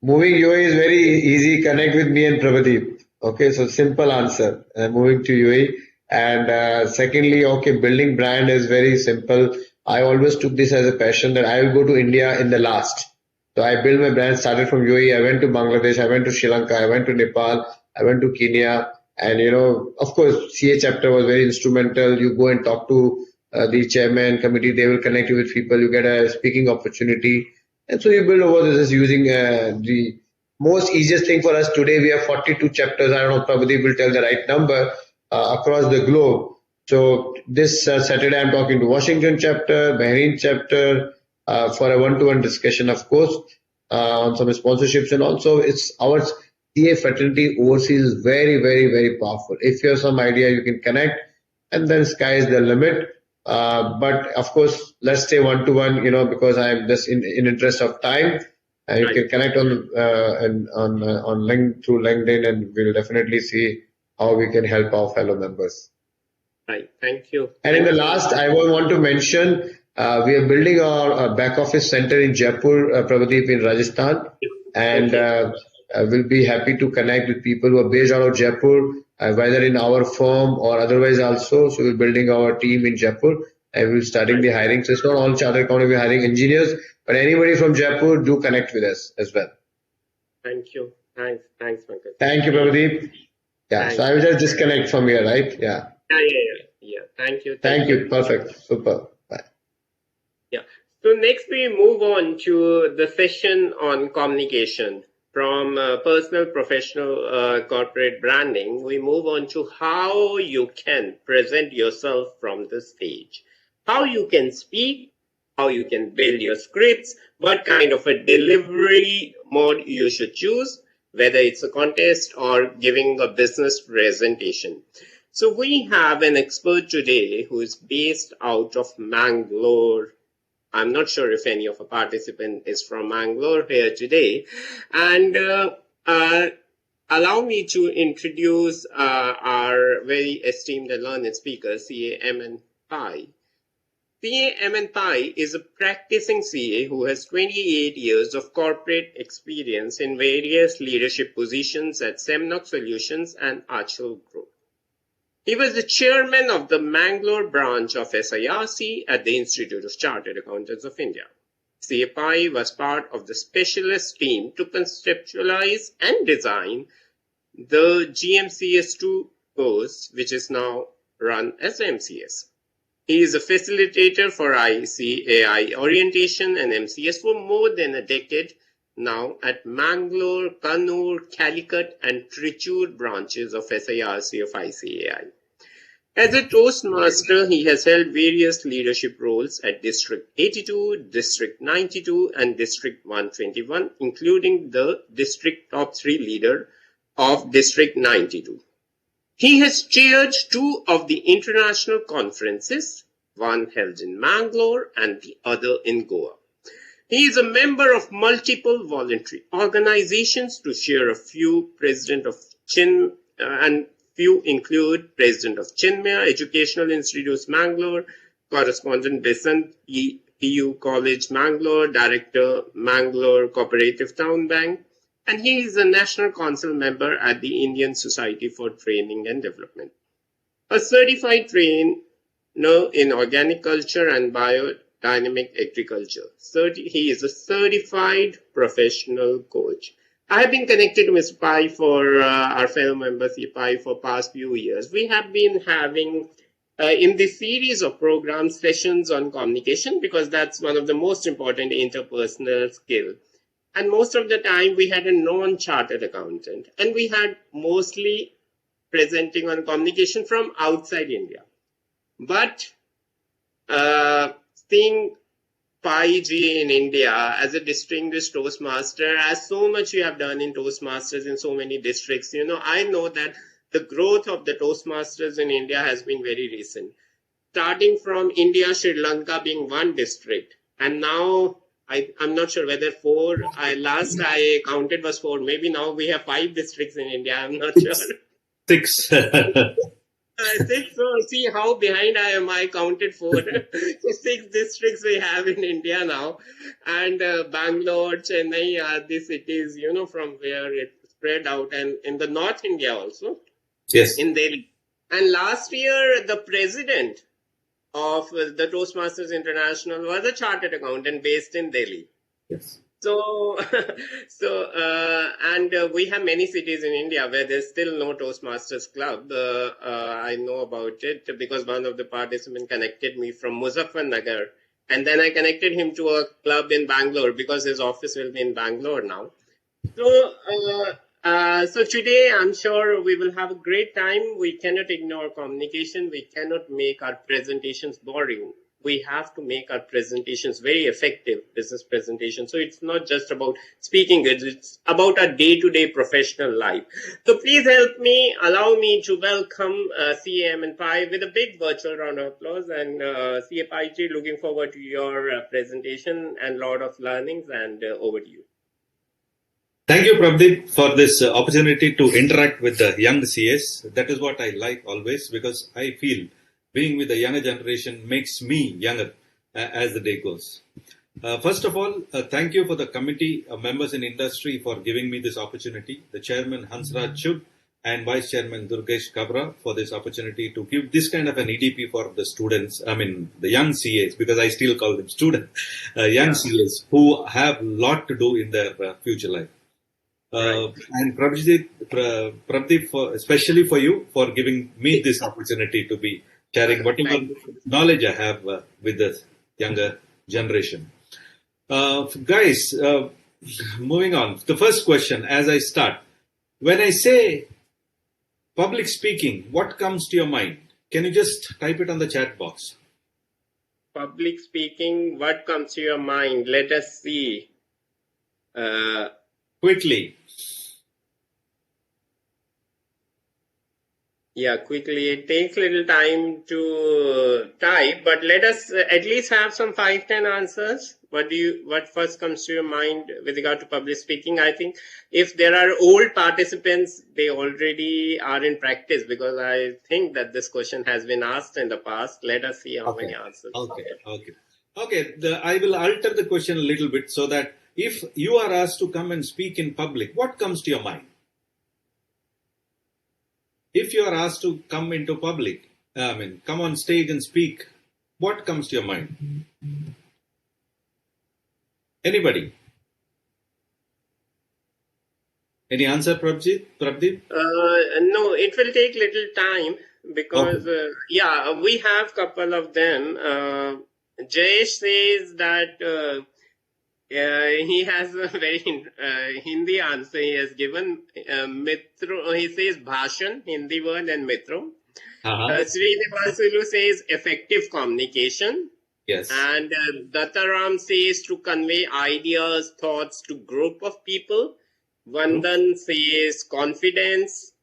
moving UAE is very easy. Connect with me and Prabhadeep. Okay, so simple answer. Moving to UAE. And secondly, okay, building brand is very simple. I always took this as a passion that I will go to India in the last. So I built my brand, started from UAE. I went to Bangladesh, I went to Sri Lanka, I went to Nepal, I went to Kenya. And of course, CA chapter was very instrumental. You go and talk to the chairman committee, they will connect you with people. You get a speaking opportunity, and so you build over this using the most easiest thing for us today. We have 42 chapters. I don't know, probably will tell the right number across the globe. So this Saturday, I'm talking to Washington chapter, Bahrain chapter for a one-to-one discussion, of course, on some sponsorships, and also it's our CA fraternity overseas is very, very, very powerful. If you have some idea, you can connect, and then sky is the limit. But of course, let's stay one to one, because I'm just in interest of time. And you Right, can connect on link through LinkedIn, and we'll definitely see how we can help our fellow members. right. Thank you. And in Thank the you so last, much. I want to mention we are building our back office center in Jaipur, Prabadeep, in Rajasthan, and Okay. we'll be happy to connect with people who are based out of Jaipur, whether in our firm or otherwise also. So we're building our team in Jaipur, and we're starting Right. the hiring. So it's not all chartered accountant, we're hiring engineers, but anybody from Jaipur, do connect with us as well. Thank you. Thanks. Thanks, Pankaj. Thank you, Really. Prabadeep. Yeah, so Thanks. I will just disconnect from here, right? Yeah. Yeah, yeah, yeah. Yeah. Thank you. Thank Thank you. you. Perfect. Super. Bye. Yeah. So next we move on to the session on communication. From personal, professional, corporate branding, we move on to how you can present yourself from the stage, how you can speak, how you can build your scripts, what kind of a delivery mode you should choose, whether it's a contest or giving a business presentation. So we have an expert today who is based out of Mangalore. I'm not sure if any of our participant is from Mangalore here today. And uh, allow me to introduce our very esteemed and learned speaker, CA Emin Pai. CA Emin Pai is a practicing CA who has 28 years of corporate experience in various leadership positions at Semnock Solutions and Achal Group. He was the chairman of the Mangalore branch of SIRC at the Institute of Chartered Accountants of India. CAPI was part of the specialist team to conceptualize and design the GMCS2 course, which is now run as MCS. He is a facilitator for ICAI orientation and MCS for more than a decade, now at Mangalore, Kannur, Calicut and Trichur branches of SIRC of ICAI. As a Toastmaster, he has held various leadership roles at District 82, District 92 and District 121, including the District Top 3 leader of District 92. He has chaired 2 of the international conferences, one held in Mangalore and the other in Goa. He is a member of multiple voluntary organizations, to share a few. President of and few include President of Chinmaya Educational Institutes Mangalore, Correspondent Besant PU College Mangalore, Director Mangalore Cooperative Town Bank, and he is a National Council member at the Indian Society for Training and Development. A certified trainer in organic culture and biodynamic agriculture. He is a certified professional coach. I have been connected to Mr. Pai for our fellow member Pai for past few years. We have been having in this series of programs sessions on communication, because that's one of the most important interpersonal skills. And most of the time we had a non-chartered accountant, and we had mostly presenting on communication from outside India. But seeing Pai ji in India as a distinguished Toastmaster, as so much you have done in Toastmasters in so many districts, I know that the growth of the Toastmasters in India has been very recent. Starting from India, Sri Lanka being one district, and now I'm not sure whether 4, last I counted was 4, maybe now we have 5 districts in India, I'm not sure. 6. 6, so see how behind I am. I counted 4. So 6 districts we have in India now, and Bangalore, Chennai are the cities, from where it spread out, and in the North India also. Yes. In Delhi. And last year, the president of the Toastmasters International was a chartered accountant based in Delhi. Yes. So, and we have many cities in India where there's still no Toastmasters club. I know about it because one of the participants connected me from Muzaffarnagar, and then I connected him to a club in Bangalore because his office will be in Bangalore now. So today I'm sure we will have a great time. We cannot ignore communication. We cannot make our presentations boring. We have to make our presentations very effective, business presentations. So it's not just about speaking good, it's about our day-to-day professional life. So please allow me to welcome CAM and Pai with a big virtual round of applause. And CA Pai ji, looking forward to your presentation and lot of learnings, and over to you. Thank you, Prabdeep, for this opportunity to interact with the young CS. That is what I like always, because I feel being with the younger generation makes me younger as the day goes. First of all, thank you for the committee members in industry for giving me this opportunity. The chairman Hansraj Chub and vice chairman Durgesh Kabra for this opportunity to give this kind of an EDP for the students, the young CAs, because I still call them students, CAs who have a lot to do in their future life. And Prabdeep, especially for you, for giving me this opportunity to be sharing whatever knowledge I have with the younger generation. Guys, moving on. The first question as I start. When I say public speaking, what comes to your mind? Can you just type it on the chat box? Public speaking, what comes to your mind? Let us see. Quickly. Yeah, quickly. It takes a little time to type, but let us at least have some 5-10 answers. What first comes to your mind with regard to public speaking? I think if there are old participants, they already are in practice, because I think that this question has been asked in the past. Let us see how many answers. Okay. I will alter the question a little bit so that if you are asked to come and speak in public, what comes to your mind? If you are asked to come into public, come on stage and speak, what comes to your mind? Anybody? Any answer, Prabdeep? No, it will take little time because, we have couple of them. Jayesh says that He has a very Hindi answer. He has given Mitro. He says Bhashan, Hindi word, and Mitro. Uh-huh. Srinivasulu says effective communication. Yes. And Dattaram says to convey ideas, thoughts to group of people. Vandan says confidence.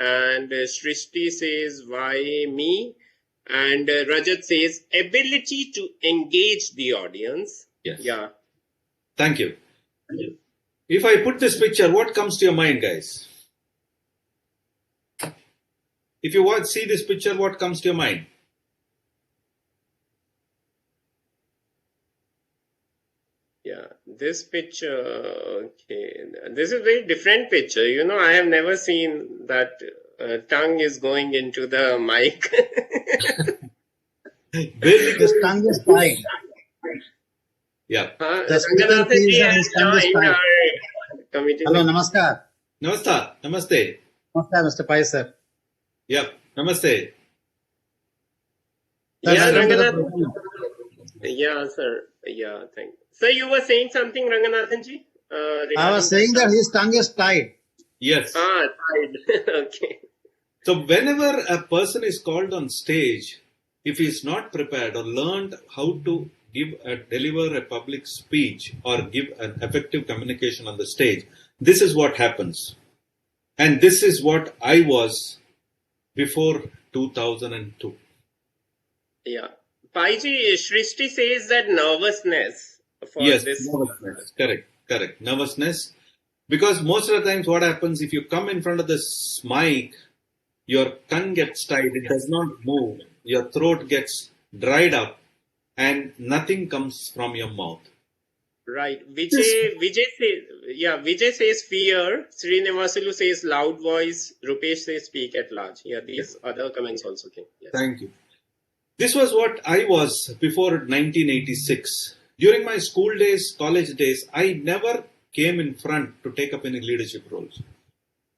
And Srishti says why me. And Rajat says ability to engage the audience. Yes. Yeah. Thank you. If I put this picture, what comes to your mind, guys? If you see this picture, what comes to your mind? Yeah, this picture, okay. This is a very different picture. You know, I have never seen that tongue is going into the mic. Basically, His tongue is tied. yeah. The speaker Ranganathan feels ji that has his tongue is joined tied. our committee. Hello, namaskar. Namaste. Namaste. Namaskar, Mr. Pai, sir. Yeah. Namaste. Sir, Yeah, welcome to the Ranganathan. program. Yeah, sir. Yeah, thank you. Sir, you were saying something, Ranganathan ji? I was saying that his tongue is tied. Yes. Tied. Okay. So whenever a person is called on stage, if he is not prepared or learned how to deliver a public speech or give an effective communication on the stage, this is what happens. And this is what I was before 2002. Yeah. Paiji, Shrishti says that nervousness for Yes, this. nervousness. Correct. Nervousness. Because most of the times what happens, if you come in front of this mic, your tongue gets tied, it does not move, your throat gets dried up, and nothing comes from your mouth. Right. Vijay says fear. Srinivasulu says loud voice. Rupesh says speak at large. Yeah, these other comments also came. Yes. Thank you. This was what I was before 1986. During my school days, college days, I never came in front to take up any leadership roles.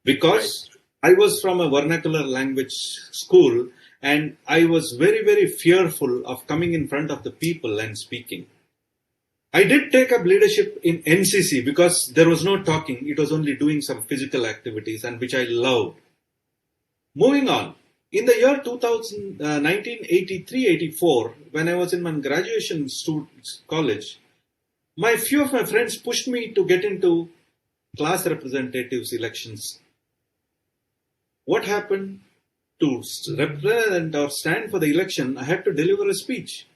Because I was from a vernacular language school and I was very, very fearful of coming in front of the people and speaking. I did take up leadership in NCC because there was no talking. It was only doing some physical activities and which I loved. Moving on. In the year 1983-84, when I was in my graduation college, few of my friends pushed me to get into class representatives elections. What happened? To represent or stand for the election, I had to deliver a speech.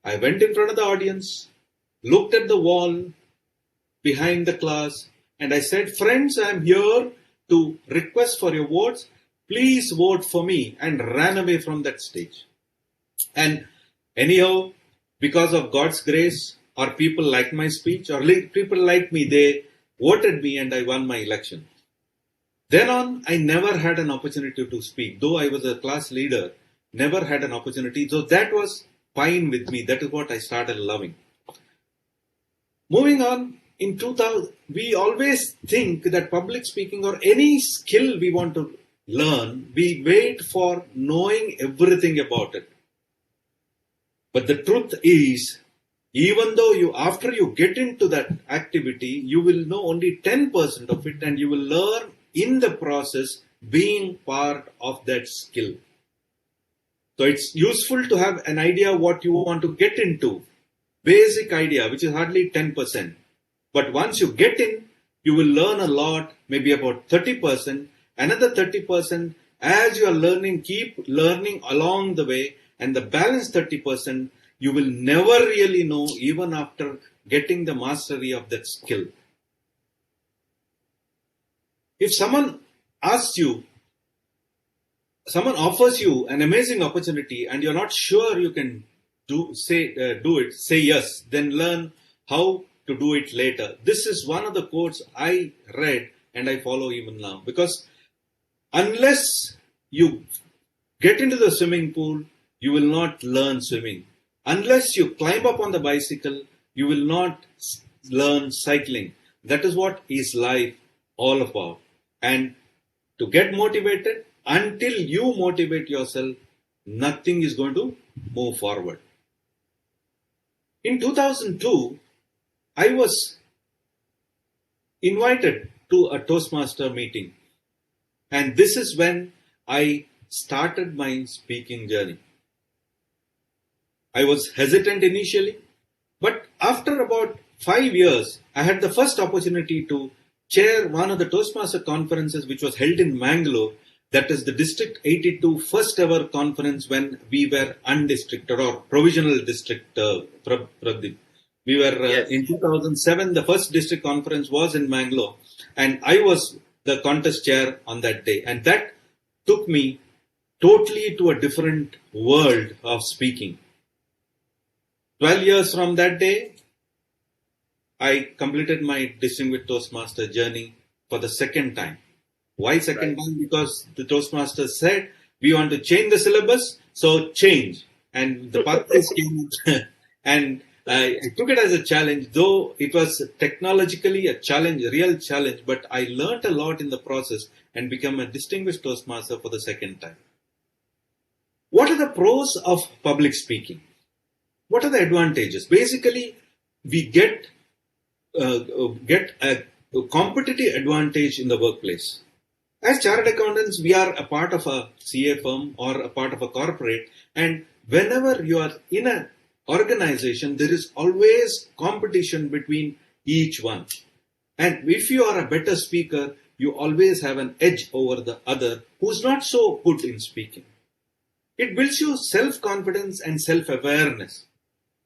I went in front of the audience, looked at the wall behind the class, and I said, friends, I am here to request for your votes. Please vote for me, and ran away from that stage. And anyhow, because of God's grace, or people like my speech, or people like me, they voted me and I won my election. Then on, I never had an opportunity to speak. Though I was a class leader, never had an opportunity. So that was fine with me. That is what I started loving. Moving on, in 2000, we always think that public speaking or any skill we want to learn, we wait for knowing everything about it. But the truth is, even though after you get into that activity, you will know only 10% of it and you will learn in the process being part of that skill. So it's useful to have an idea what you want to get into. Basic idea, which is hardly 10%. But once you get in, you will learn a lot, maybe about 30%. Another 30%, as you are learning, keep learning along the way. And the balance 30%, you will never really know even after getting the mastery of that skill. If someone offers you an amazing opportunity and you're not sure you can do it, say yes, then learn how to do it later. This is one of the quotes I read and I follow even now. Because unless you get into the swimming pool, you will not learn swimming. Unless you climb up on the bicycle, you will not learn cycling. That is what is life all about. And to get motivated, until you motivate yourself, nothing is going to move forward. In 2002, I was invited to a Toastmaster meeting. And this is when I started my speaking journey. I was hesitant initially, but after about 5 years, I had the first opportunity to chair one of the Toastmaster conferences which was held in Mangalore. That is the District 82 first ever conference when we were undistricted or provisional district, Pradeep. We were in 2007, the first district conference was in Mangalore, and I was the contest chair on that day. And that took me totally to a different world of speaking. 12 years from that day, I completed my Distinguished Toastmaster journey for the second time. Why second time? Because the Toastmasters said, we want to change the syllabus, so change. And the pathways came and I took it as a challenge, though it was technologically a challenge, a real challenge, but I learned a lot in the process and became a Distinguished Toastmaster for the second time. What are the pros of public speaking? What are the advantages? Basically, we get a competitive advantage in the workplace. As chartered accountants, we are a part of a CA firm or a part of a corporate, and whenever you are in an organization, there is always competition between each one. And if you are a better speaker, you always have an edge over the other who's not so good in speaking. It builds you self-confidence and self-awareness.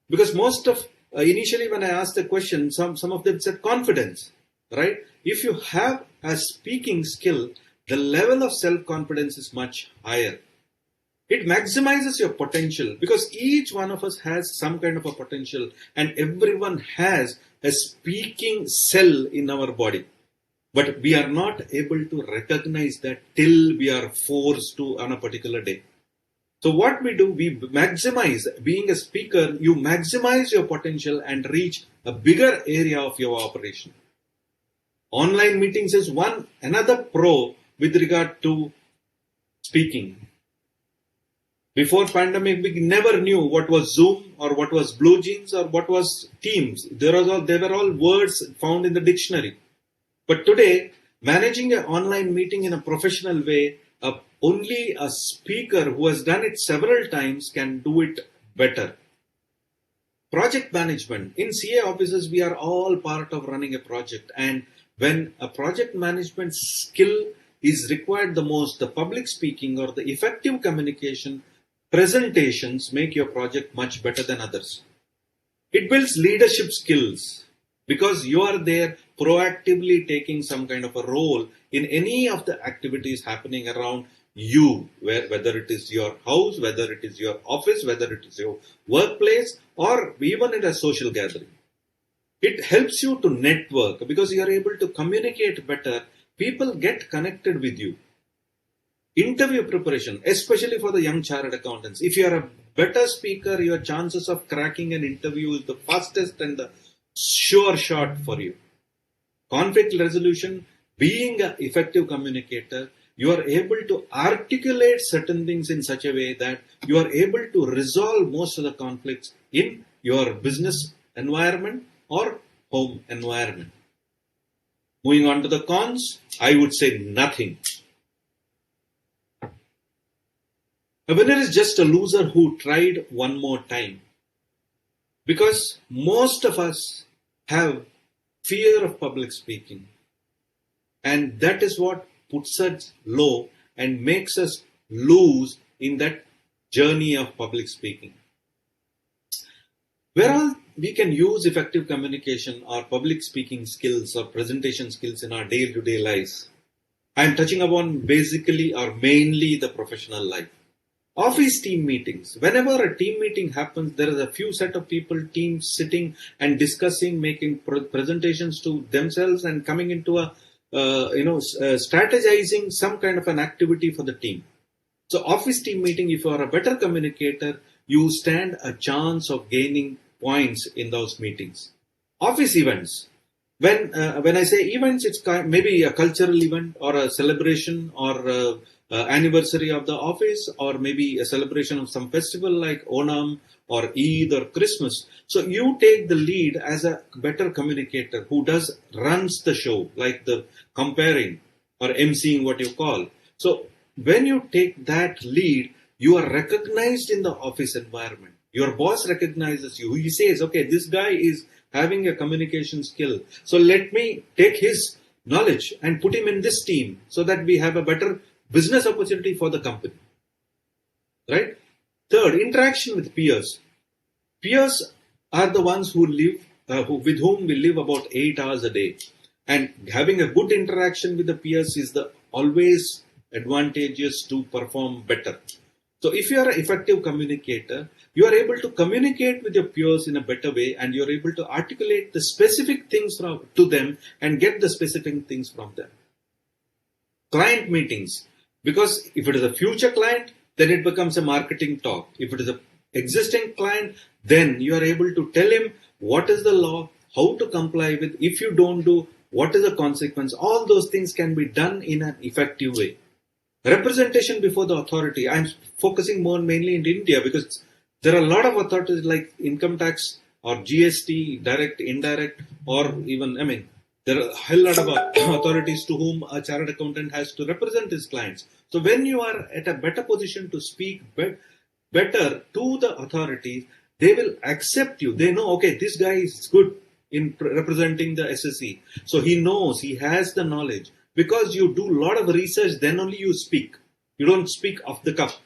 Because most of, initially when I asked the question, some of them said confidence, right? If you have a speaking skill, the level of self-confidence is much higher. It maximizes your potential because each one of us has some kind of a potential and everyone has a speaking cell in our body. But we are not able to recognize that till we are forced to on a particular day. So what we do, we maximize, being a speaker, you maximize your potential and reach a bigger area of your operation. Online meetings is another pro with regard to speaking. Before pandemic, we never knew what was Zoom or what was Blue Jeans or what was Teams. They were all words found in the dictionary. But today, managing an online meeting in a professional way, only a speaker who has done it several times can do it better. Project management. In CA offices, we are all part of running a project. And when a project management skill is required the most, the public speaking or the effective communication, presentations make your project much better than others. It builds leadership skills because you are there proactively taking some kind of a role in any of the activities happening around you, whether it is your house, whether it is your office, whether it is your workplace, or even in a social gathering. It helps you to network because you are able to communicate better. People get connected with you. Interview preparation, especially for the young chartered accountants. If you are a better speaker, your chances of cracking an interview is the fastest and the sure shot for you. Conflict resolution, being an effective communicator, you are able to articulate certain things in such a way that you are able to resolve most of the conflicts in your business environment or home environment. Moving on to the cons, I would say nothing. A winner is just a loser who tried one more time. Because most of us have fear of public speaking. And that is what puts us low and makes us lose in that journey of public speaking. Where all we can use effective communication or public speaking skills or presentation skills in our day-to-day lives. I am touching upon basically or mainly the professional life. Office team meetings. Whenever a team meeting happens, there is a few set of people, teams sitting and discussing, making presentations to themselves and coming into strategizing some kind of an activity for the team. So office team meeting, if you are a better communicator, you stand a chance of gaining points in those meetings. Office events. When I say events, it's maybe a cultural event or a celebration or anniversary of the office, or maybe a celebration of some festival like Onam or Eid or Christmas. So you take the lead as a better communicator who runs the show, like the comparing or emceeing, what you call. So when you take that lead, you are recognized in the office environment. Your boss recognizes you. He says, okay, this guy is having a communication skill. So let me take his knowledge and put him in this team so that we have a better business opportunity for the company. Right? Third, interaction with peers. Peers are the ones who live, with whom we live about 8 hours a day. And having a good interaction with the peers is always advantageous to perform better. So if you are an effective communicator, you are able to communicate with your peers in a better way, and you're able to articulate the specific things to them and get the specific things from them. Client meetings. Because if it is a future client, then it becomes a marketing talk. If it is an existing client, then you are able to tell him what is the law, how to comply with. If you don't do, what is the consequence? All those things can be done in an effective way. Representation before the authority. I'm focusing mainly in India because there are a lot of authorities like income tax or GST, direct, indirect, or even, there are a hell lot of authorities to whom a chartered accountant has to represent his clients. So when you are at a better position to speak better to the authorities, they will accept you. They know, okay, this guy is good in representing the SSE. So he knows, he has the knowledge. Because you do a lot of research, then only you speak. You don't speak off the cuff,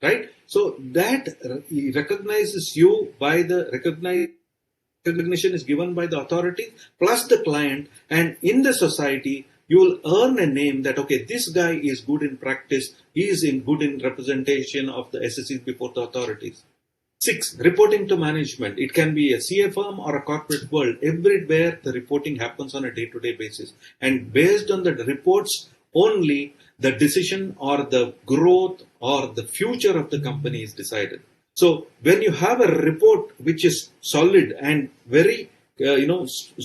right? So that recognizes you by the recognition is given by the authority plus the client, and in the society, you will earn a name that, okay, this guy is good in practice. He is good in representation of the SSEs before the authorities. 6, reporting to management. It can be a CA firm or a corporate world. Everywhere the reporting happens on a day-to-day basis. And based on the reports, only the decision or the growth or the future of the company is decided. So when you have a report which is solid and very,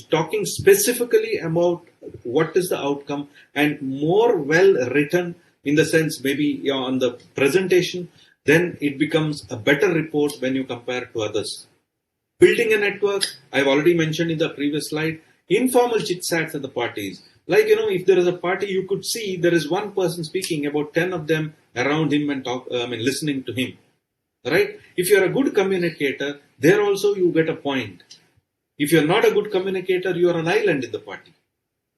talking specifically about what is the outcome and more well written in the sense maybe on the presentation, then it becomes a better report when you compare to others. Building a network, I've already mentioned in the previous slide, informal chit-chats at the parties. Like, if there is a party, you could see there is one person speaking, about 10 of them around him and listening to him. Right? If you're a good communicator, there also you get a point. If you're not a good communicator, you're an island in the party.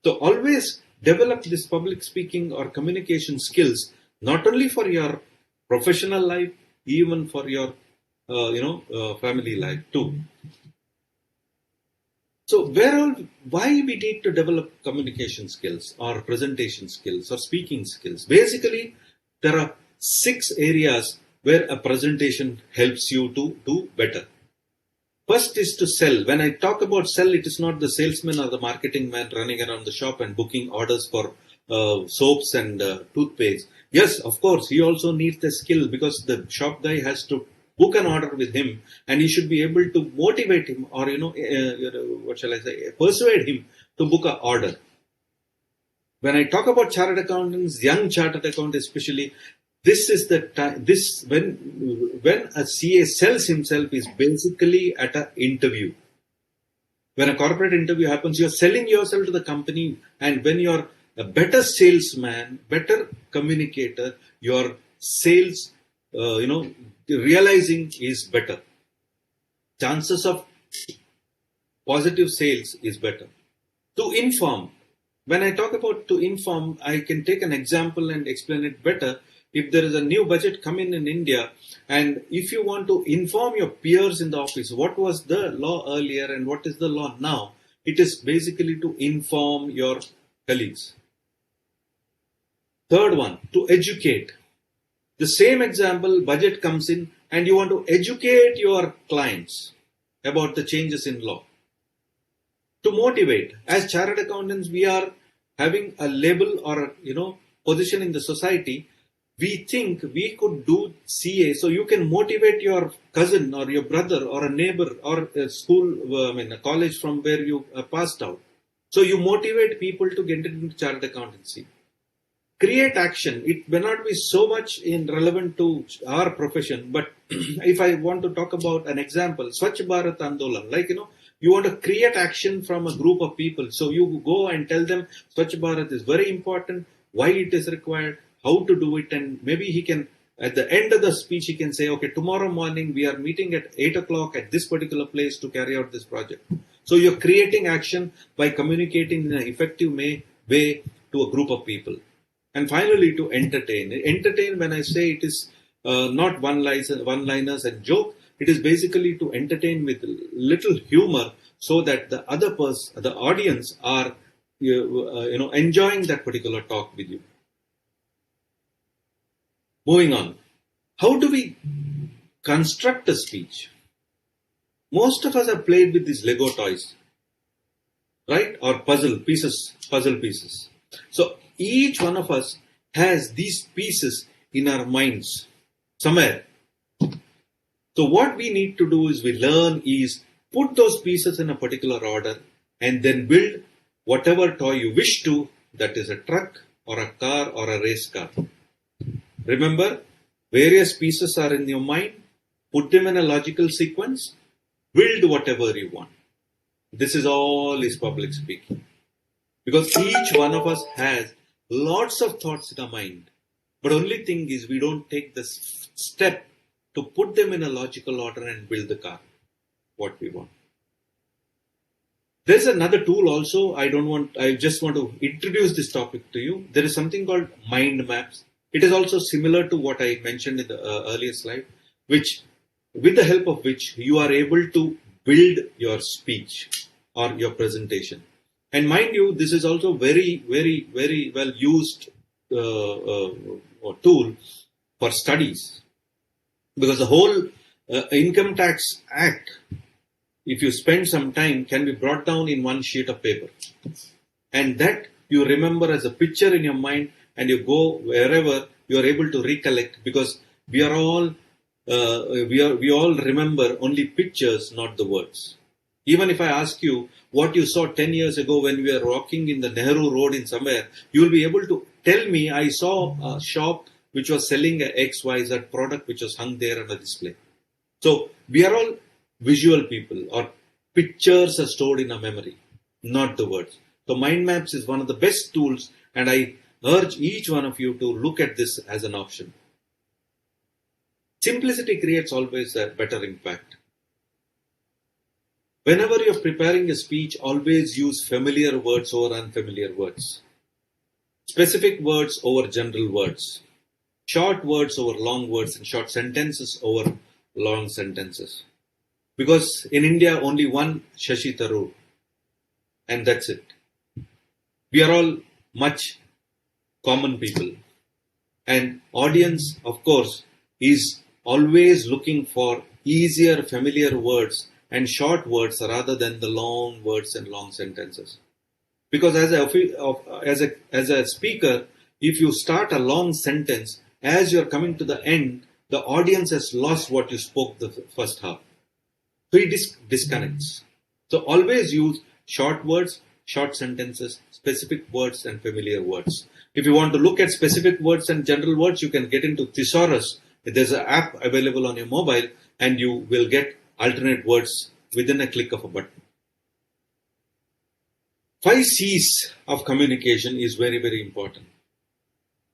So always develop this public speaking or communication skills, not only for your professional life, even for your, family life too. So why we need to develop communication skills or presentation skills or speaking skills? Basically, there are 6 areas where a presentation helps you to do better. First is to sell. When I talk about sell, it is not the salesman or the marketing man running around the shop and booking orders for soaps and toothpaste. Yes, of course, he also needs the skill because the shop guy has to book an order with him and he should be able to motivate him or, persuade him to book an order. When I talk about chartered accountants, young chartered accountants especially, this is the time, when a CA sells himself is basically at an interview. When a corporate interview happens, you're selling yourself to the company, and when you're a better salesman, better communicator, your sales, realizing is better. Chances of positive sales is better. To inform. When I talk about to inform, I can take an example and explain it better. If there is a new budget coming in India, and if you want to inform your peers in the office, what was the law earlier and what is the law now, it is basically to inform your colleagues. Third one, to educate. The same example, budget comes in and you want to educate your clients about the changes in law. To motivate. As chartered accountants, we are having a label or position in the society. We think we could do CA, so you can motivate your cousin or your brother or a neighbor or a school, a college from where you passed out. So you motivate people to get into chartered accountancy. create action. It may not be so much relevant to our profession, but if I want to talk about an example, Swachh Bharat Andolan, like, you want to create action from a group of people. So you go and tell them Swachh Bharat is very important, why it is required, how to do it, and maybe he can, at the end of the speech, he can say, okay, tomorrow morning we are meeting at 8 o'clock at this particular place to carry out this project. So you're creating action by communicating in an effective way to a group of people. And finally, to entertain. Entertain, when I say it is not one-liners and joke, it is basically to entertain with little humor so that the the audience are enjoying that particular talk with you. Moving on. How do we construct a speech? Most of us have played with these Lego toys, right? Or puzzle pieces. So each one of us has these pieces in our minds somewhere. So what we need to do is put those pieces in a particular order and then build whatever toy you wish to, that is a truck or a car or a race car. Remember, various pieces are in your mind, put them in a logical sequence, build whatever you want. This is all is public speaking. Because each one of us has lots of thoughts in our mind. But only thing is we don't take the step to put them in a logical order and build the car, what we want. There's another tool also. I just want to introduce this topic to you. There is something called mind maps. It is also similar to what I mentioned in the earlier slide, with the help of which you are able to build your speech or your presentation. And mind you, this is also very, very, very well used tool for studies, because the whole Income Tax Act, if you spend some time, can be brought down in one sheet of paper, and that you remember as a picture in your mind, and you go wherever you are able to recollect, because we all remember only pictures, not the words. Even if I ask you what you saw 10 years ago when we were walking in the Nehru Road in somewhere, you will be able to tell me, I saw a shop which was selling a XYZ product which was hung there on a display. So we are all visual people, or pictures are stored in our memory, not the words. So mind maps is one of the best tools, and I urge each one of you to look at this as an option. Simplicity creates always a better impact. Whenever you're preparing a speech, always use familiar words over unfamiliar words. Specific words over general words. Short words over long words, and short sentences over long sentences. Because in India, only one Shashi Tharoor, and that's it. We are all much common people. And audience, of course, is always looking for easier, familiar words and short words rather than the long words and long sentences. Because as a speaker, if you start a long sentence, as you're coming to the end, the audience has lost what you spoke the first half. So it disconnects. So always use short words, short sentences, specific words and familiar words. If you want to look at specific words and general words, you can get into Thesaurus. There's an app available on your mobile, and you will get alternate words within a click of a button. 5 C's of communication is very, very important.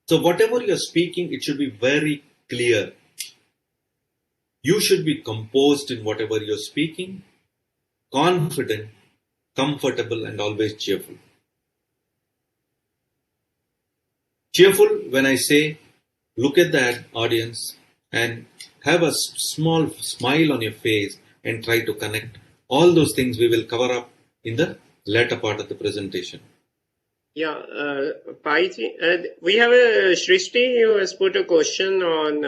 So whatever you're speaking, it should be very clear. You should be composed in whatever you're speaking, confident, comfortable, and always cheerful. Cheerful, when I say, look at that audience and have a small smile on your face and try to connect. All those things we will cover up in the later part of the presentation. Yeah, Paiji, we have a Shrishti who has put a question on,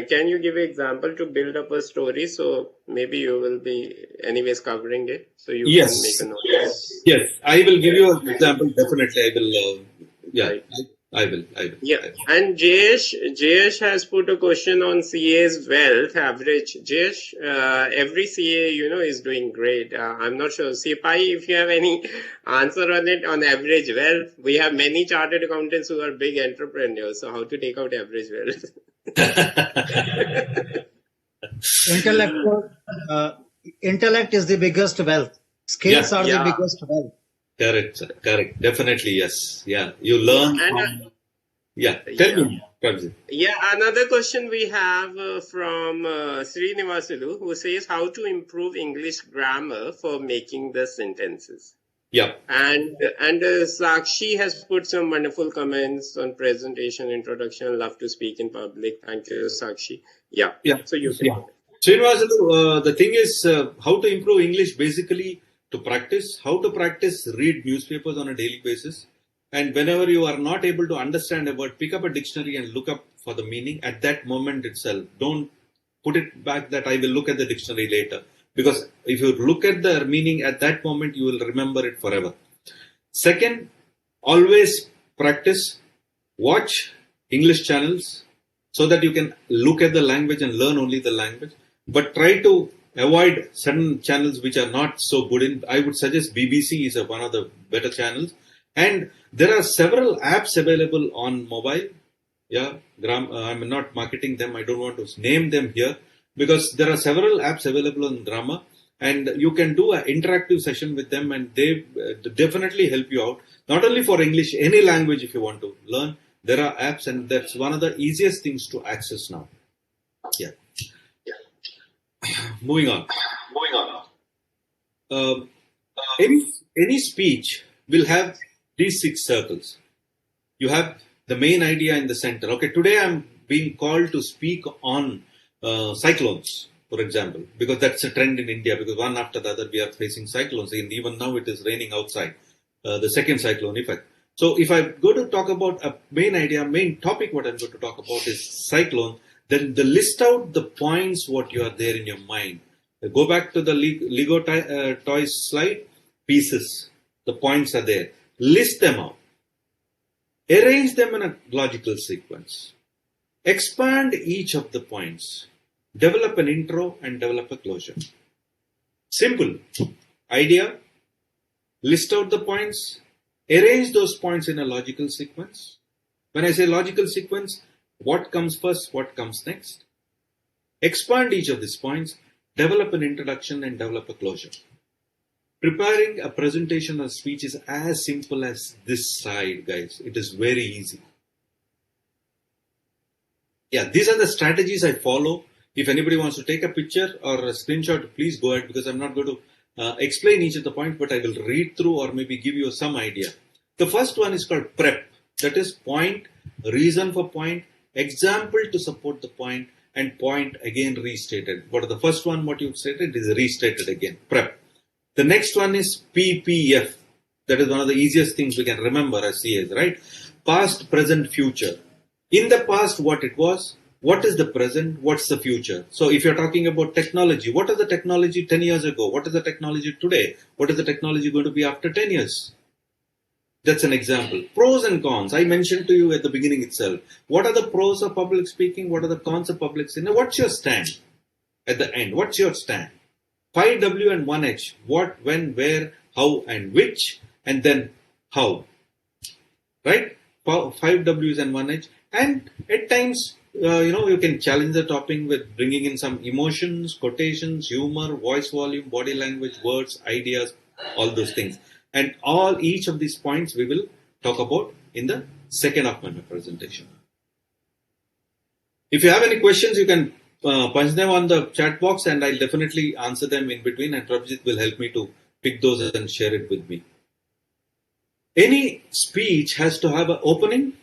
can you give an example to build up a story? So maybe you will be anyways covering it. So you can make a note. Yes, I will give you an example. Definitely, I will. Right. I will. Yeah, and Jayesh has put a question on CA's wealth average. Jayesh, every CA, is doing great. I'm not sure. CPI, if you have any answer on it, on average wealth, we have many chartered accountants who are big entrepreneurs. So how to take out average wealth? Intellect is the biggest wealth. Skills are the biggest wealth. Correct. Definitely, yes. Yeah, you learn. Tell me. Yeah, another question we have from Srinivasulu, who says how to improve English grammar for making the sentences. Yeah. And Sakshi has put some wonderful comments on presentation, introduction, love to speak in public. Thank you, Sakshi. Yeah. So you can. Srinivasulu, the thing is, how to improve English basically to practice, how to practice, read newspapers on a daily basis. And whenever you are not able to understand a word, pick up a dictionary and look up for the meaning at that moment itself. Don't put it back that I will look at the dictionary later. Because if you look at the meaning at that moment, you will remember it forever. Second, always practice, watch English channels so that you can look at the language and learn only the language. But try to avoid certain channels which are not so good. I would suggest BBC is one of the better channels. And there are several apps available on mobile. I'm not marketing them. I don't want to name them here because there are several apps available on grammar and you can do an interactive session with them and they definitely help you out. Not only for English, any language if you want to learn, there are apps and that's one of the easiest things to access now. Yeah. Moving on. Any speech will have these 6 circles. You have the main idea in the center. Okay, today I'm being called to speak on cyclones, for example, because that's a trend in India, because one after the other we are facing cyclones, and even now it is raining outside, the second cyclone effect. So if I'm going to talk about a main topic, what I'm going to talk about is cyclone, then list out the points what you are there in your mind. Go back to the Lego toys slide, pieces, the points are there. List them out. Arrange them in a logical sequence. Expand each of the points. Develop an intro and develop a closure. Simple. Idea. List out the points. Arrange those points in a logical sequence. When I say logical sequence, what comes first, what comes next? Expand each of these points. Develop an introduction and develop a closure. Preparing a presentation or speech is as simple as this slide, guys. It is very easy. Yeah, these are the strategies I follow. If anybody wants to take a picture or a screenshot, please go ahead because I'm not going to explain each of the points, but I will read through or maybe give you some idea. The first one is called prep. That is point, reason for point, example to support the point, and point again restated. But the first one, what you've stated is restated again, prep. The next one is PPF. That is one of the easiest things we can remember as CAs, right? Past, present, future. In the past, what it was, what is the present, what's the future? So if you're talking about technology, what is the technology 10 years ago? What is the technology today? What is the technology going to be after 10 years? That's an example. Pros and cons. I mentioned to you at the beginning itself. What are the pros of public speaking? What are the cons of public speaking? What's your stand at the end? What's your stand? 5W and 1H. What, when, where, how, and which, and then how. Right? 5 W's and 1H. And at times, you can challenge the topic with bringing in some emotions, quotations, humor, voice volume, body language, words, ideas, all those things. And each of these points we will talk about in the second half of my presentation. If you have any questions, you can punch them on the chat box and I'll definitely answer them in between, and Prabhjit will help me to pick those and share it with me. Any speech has to have an opening,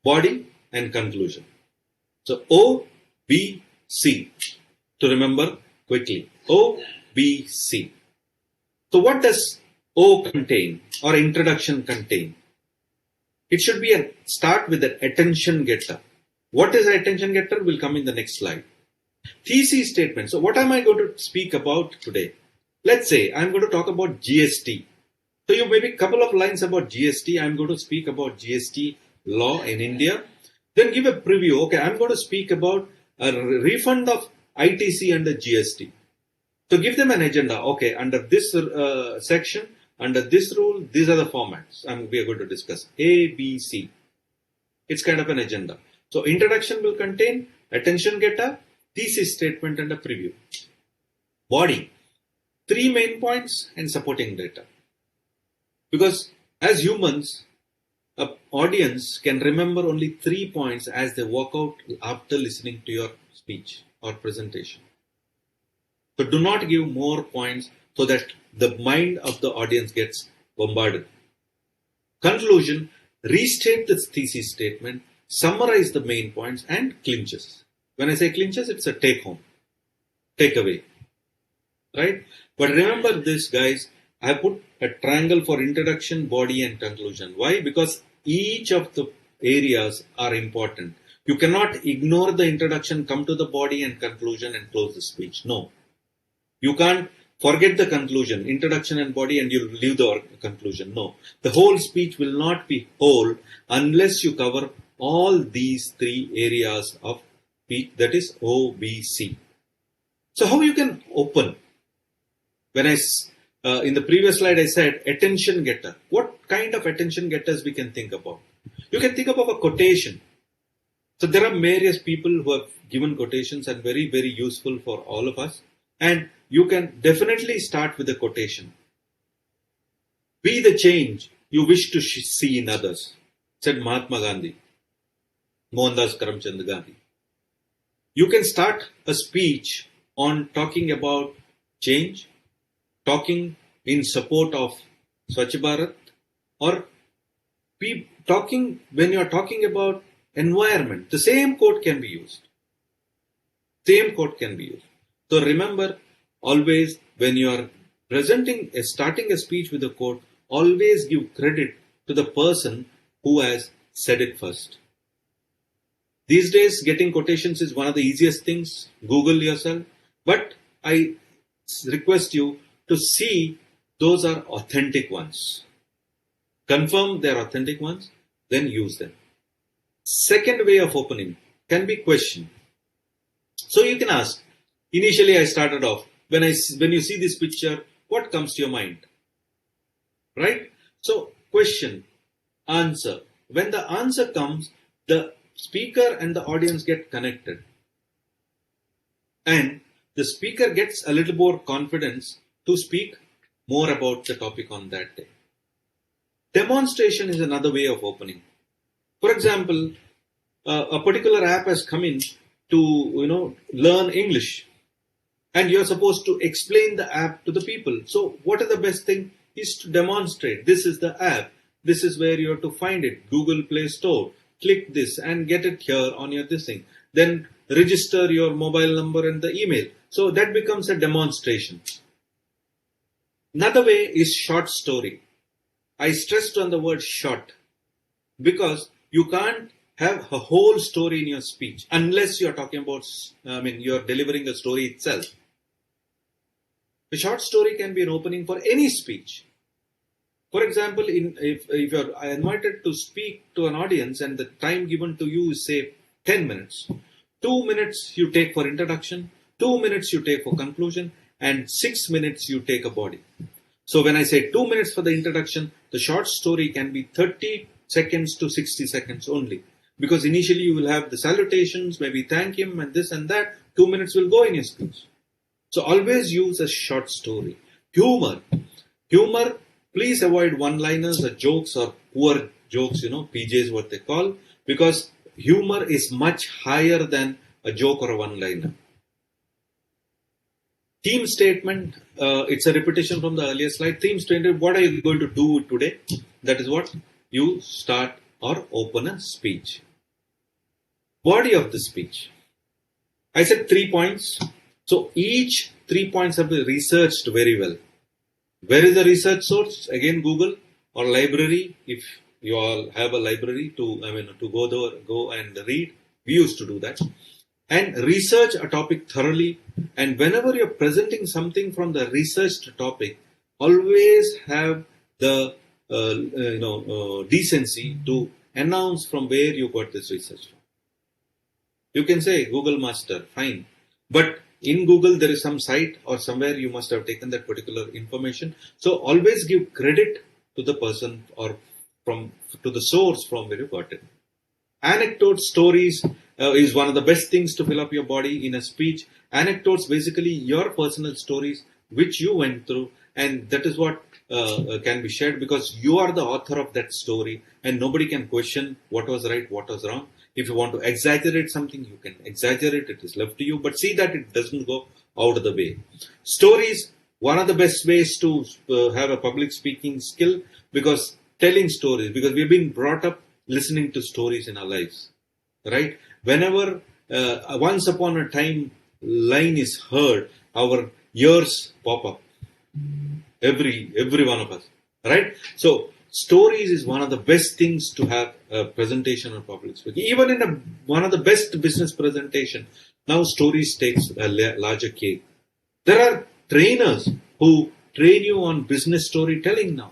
body, and conclusion. So O, B, C to remember quickly. O, B, C. So what does O contain or introduction contain? It should be start with an attention getter. What is an attention getter will come in the next slide. Thesis statement. So what am I going to speak about today? Let's say I'm going to talk about GST. So you maybe a couple of lines about GST. I'm going to speak about GST law in India. Then give a preview. Okay, I'm going to speak about a refund of ITC under GST. So give them an agenda. Okay, under this section, under this rule, these are the formats we are going to discuss. A, B, C. It's kind of an agenda. So introduction will contain attention getter, thesis statement, and a preview. Body, 3 main points and supporting data. Because as humans, an audience can remember only 3 points as they walk out after listening to your speech or presentation. So do not give more points so that the mind of the audience gets bombarded. Conclusion, restate the thesis statement, summarize the main points, and clinches. When I say clinches, it's a take home, take away, right? But remember this, guys, I put a triangle for introduction, body, and conclusion. Why? Because each of the areas are important. You cannot ignore the introduction, come to the body and conclusion and close the speech. No. You can't forget the conclusion, introduction and body, and you leave the conclusion. No. The whole speech will not be whole unless you cover all these 3 areas of speech, that is OBC. So how you can open? When in the previous slide I said attention getter. What kind of attention getters we can think about? You can think about a quotation. So there are various people who have given quotations and very, very useful for all of us. And you can definitely start with a quotation. Be the change you wish to see in others, said Mahatma Gandhi, Mohandas Karamchand Gandhi. You can start a speech on talking about change, talking in support of Swachh Bharat, or talking when you are talking about environment. The same quote can be used. Same quote can be used. So remember, always when you are starting a speech with a quote, always give credit to the person who has said it first. These days, getting quotations is one of the easiest things. Google yourself. But I request you to see those are authentic ones. Confirm they're authentic ones, then use them. Second way of opening can be question. So you can ask. Initially, I started off, when you see this picture, what comes to your mind? Right? So, question, answer. When the answer comes, the speaker and the audience get connected. And the speaker gets a little more confidence to speak more about the topic on that day. Demonstration is another way of opening. For example, a particular app has come in to learn English. And you're supposed to explain the app to the people. So what is the best thing is to demonstrate. This is the app. This is where you have to find it. Google Play Store. Click this and get it here on your this thing. Then register your mobile number and the email. So that becomes a demonstration. Another way is short story. I stressed on the word short because you can't have a whole story in your speech unless you're talking about, you're delivering a story itself. A short story can be an opening for any speech. For example, if you're invited to speak to an audience and the time given to you is say 10 minutes, 2 minutes you take for introduction, 2 minutes you take for conclusion, and 6 minutes you take a body. So when I say 2 minutes for the introduction, the short story can be 30 seconds to 60 seconds only. Because initially you will have the salutations, maybe thank him and this and that. 2 minutes will go in your speech. So always use a short story. Humor. Humor, please avoid one-liners or jokes or poor jokes, PJs what they call. Because humor is much higher than a joke or a one-liner. Theme statement, it's a repetition from the earlier slide. Theme statement, what are you going to do today? That is what you start or open a speech. Body of the speech. I said 3 points. So each 3 points have been researched very well. Where is the research source? Again, Google or library. If you all have a library to go and read. We used to do that. And research a topic thoroughly. And whenever you're presenting something from the researched topic, always have the decency to announce from where you got this research from. You can say Google Master, fine. But in Google, there is some site or somewhere you must have taken that particular information. So always give credit to the person or to the source from where you got it. Anecdotes, stories is one of the best things to fill up your body in a speech. Anecdotes, basically your personal stories which you went through, and that is what can be shared because you are the author of that story and nobody can question what was right, what was wrong. If you want to exaggerate something, you can exaggerate. It is left to you, but see that it doesn't go out of the way. Stories, one of the best ways to have a public speaking skill, because telling stories, because we've been brought up listening to stories in our lives, right? Whenever once upon a time line is heard, our ears pop up. Every one of us, right? So stories is one of the best things to have a presentation or public speaking. Even in one of the best business presentation, now stories takes a larger cake. There are trainers who train you on business storytelling now.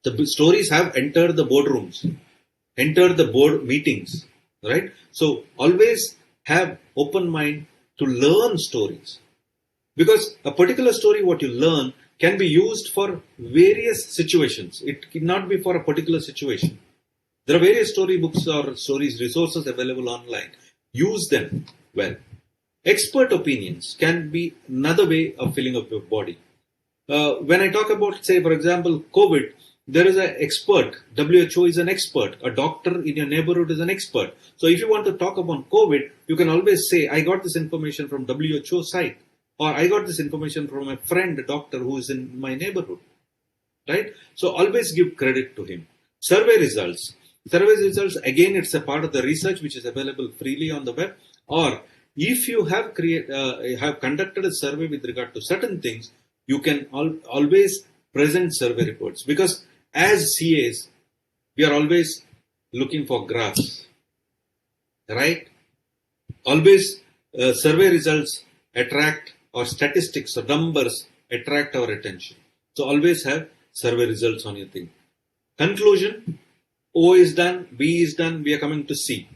The stories have entered the boardrooms, entered the board meetings, right? So always have open mind to learn stories. Because a particular story, what you learn, can be used for various situations. It cannot be for a particular situation. There are various storybooks or stories, resources available online. Use them well. Expert opinions can be another way of filling up your body. When I talk about, say, for example, COVID, there is an expert. WHO is an expert. A doctor in your neighborhood is an expert. So if you want to talk about COVID, you can always say, I got this information from WHO site. Or I got this information from a friend, a doctor who is in my neighborhood, right? So always give credit to him. Survey results. Survey results, again, it's a part of the research which is available freely on the web. Or if you have conducted a survey with regard to certain things, you can always present survey reports. Because as CAs, we are always looking for graphs, right? Always survey results attract, or statistics or numbers attract our attention. So always have survey results on your thing. Conclusion, O is done, B is done, we are coming to C.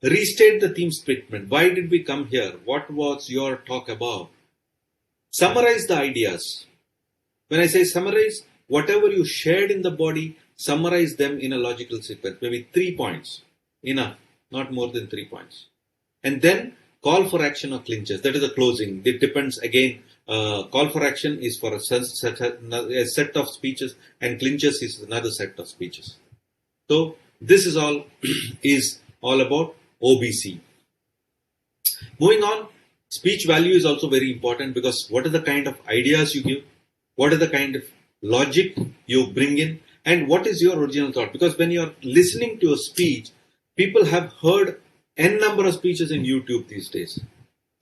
Restate the theme statement. Why did we come here? What was your talk about? Summarize the ideas. When I say summarize, whatever you shared in the body, summarize them in a logical sequence. Maybe 3 points. Enough. Not more than 3 points. And then call for action or clinches. That is the closing. It depends again. Call for action is for a set of speeches, and clinches is another set of speeches. So this is all about OBC. Moving on, speech value is also very important because what are the kind of ideas you give, what are the kind of logic you bring in, and what is your original thought? Because when you are listening to a speech, people have heard N number of speeches in YouTube these days.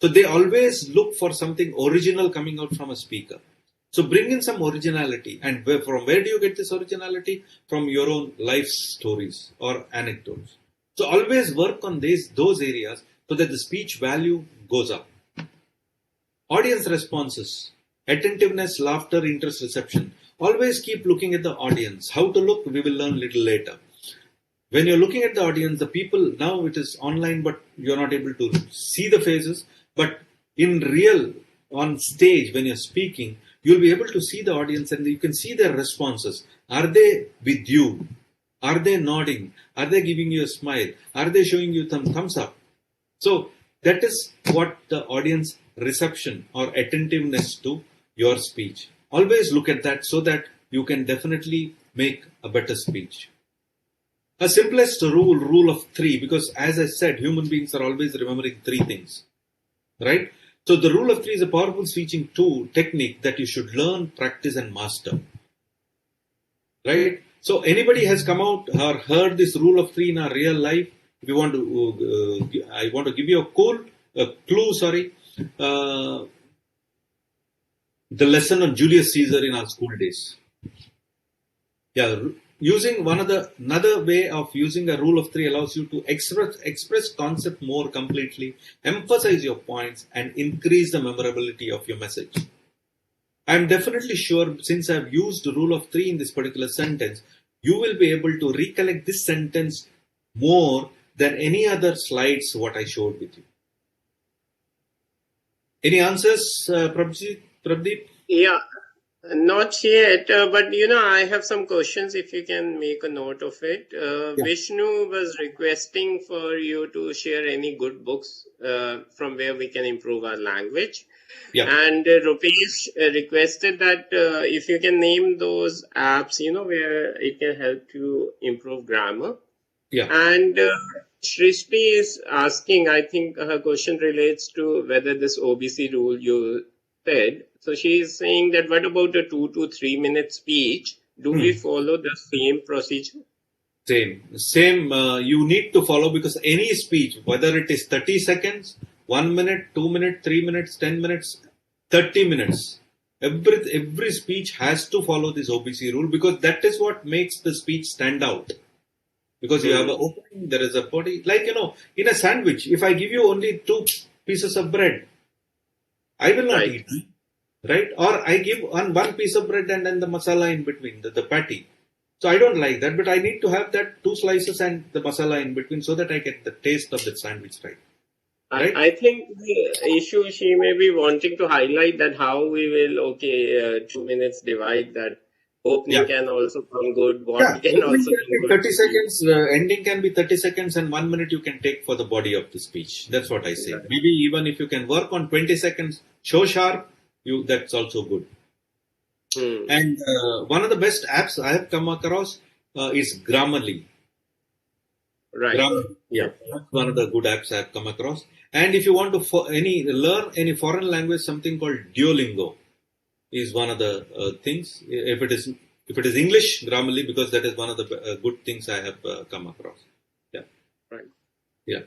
So they always look for something original coming out from a speaker. So bring in some originality. And from where do you get this originality? From your own life stories or anecdotes. So always work on those areas so that the speech value goes up. Audience responses. Attentiveness, laughter, interest, reception. Always keep looking at the audience. How to look, we will learn a little later. When you're looking at the audience, the people, now it is online, but you're not able to see the faces. But in real, on stage, when you're speaking, you'll be able to see the audience and you can see their responses. Are they with you? Are they nodding? Are they giving you a smile? Are they showing you some thumbs up? So that is what the audience reception or attentiveness to your speech. Always look at that so that you can definitely make a better speech. A simplest rule of 3, because as I said, human beings are always remembering 3 things, right? So the rule of 3 is a powerful speaking technique that you should learn, practice and master, right? So anybody has come out or heard this rule of 3 in our real life? If you want to, I want to give you a clue, the lesson on Julius Caesar in our school days. Yeah. Using another way of using a rule of 3 allows you to express concept more completely, emphasize your points, and increase the memorability of your message. I'm definitely sure, since I've used the rule of 3 in this particular sentence, you will be able to recollect this sentence more than any other slides what I showed with you. Any answers, Pradeep? Yeah, not yet, but I have some questions if you can make a note of it. Yeah. Vishnu was requesting for you to share any good books from where we can improve our language. Yeah. And Rupesh requested that if you can name those apps, where it can help you improve grammar. Yeah. And Shrishti is asking, I think her question relates to whether this OBC rule you said. So she is saying that what about a 2 to 3 minute speech? Do we follow the same procedure? Same. You need to follow, because any speech, whether it is 30 seconds, 1 minute, 2 minutes, 3 minutes, 10 minutes, 30 minutes, every speech has to follow this OBC rule, because that is what makes the speech stand out. Because you have an opening, there is a body. Like, in a sandwich, if I give you only 2 pieces of bread, I will not eat, right? Or I give one piece of bread and then the masala in between, the patty. So I don't like that, but I need to have that 2 slices and the masala in between so that I get the taste of the sandwich right. I think the issue she may be wanting to highlight that how we will, 2 minutes divide that. Opening can also come good. Body can also come 30 seconds, ending can be 30 seconds and 1 minute you can take for the body of the speech. That's what I say. Right. Maybe even if you can work on 20 seconds, show sharp, that's also good. And one of the best apps I have come across is Grammarly. Right. Grammarly. Yeah. That's one of the good apps I have come across. And if you want to learn any foreign language, something called Duolingo is one of the things. If it is English, Grammarly, because that is one of the good things I have come across. Yeah. Right. Yeah.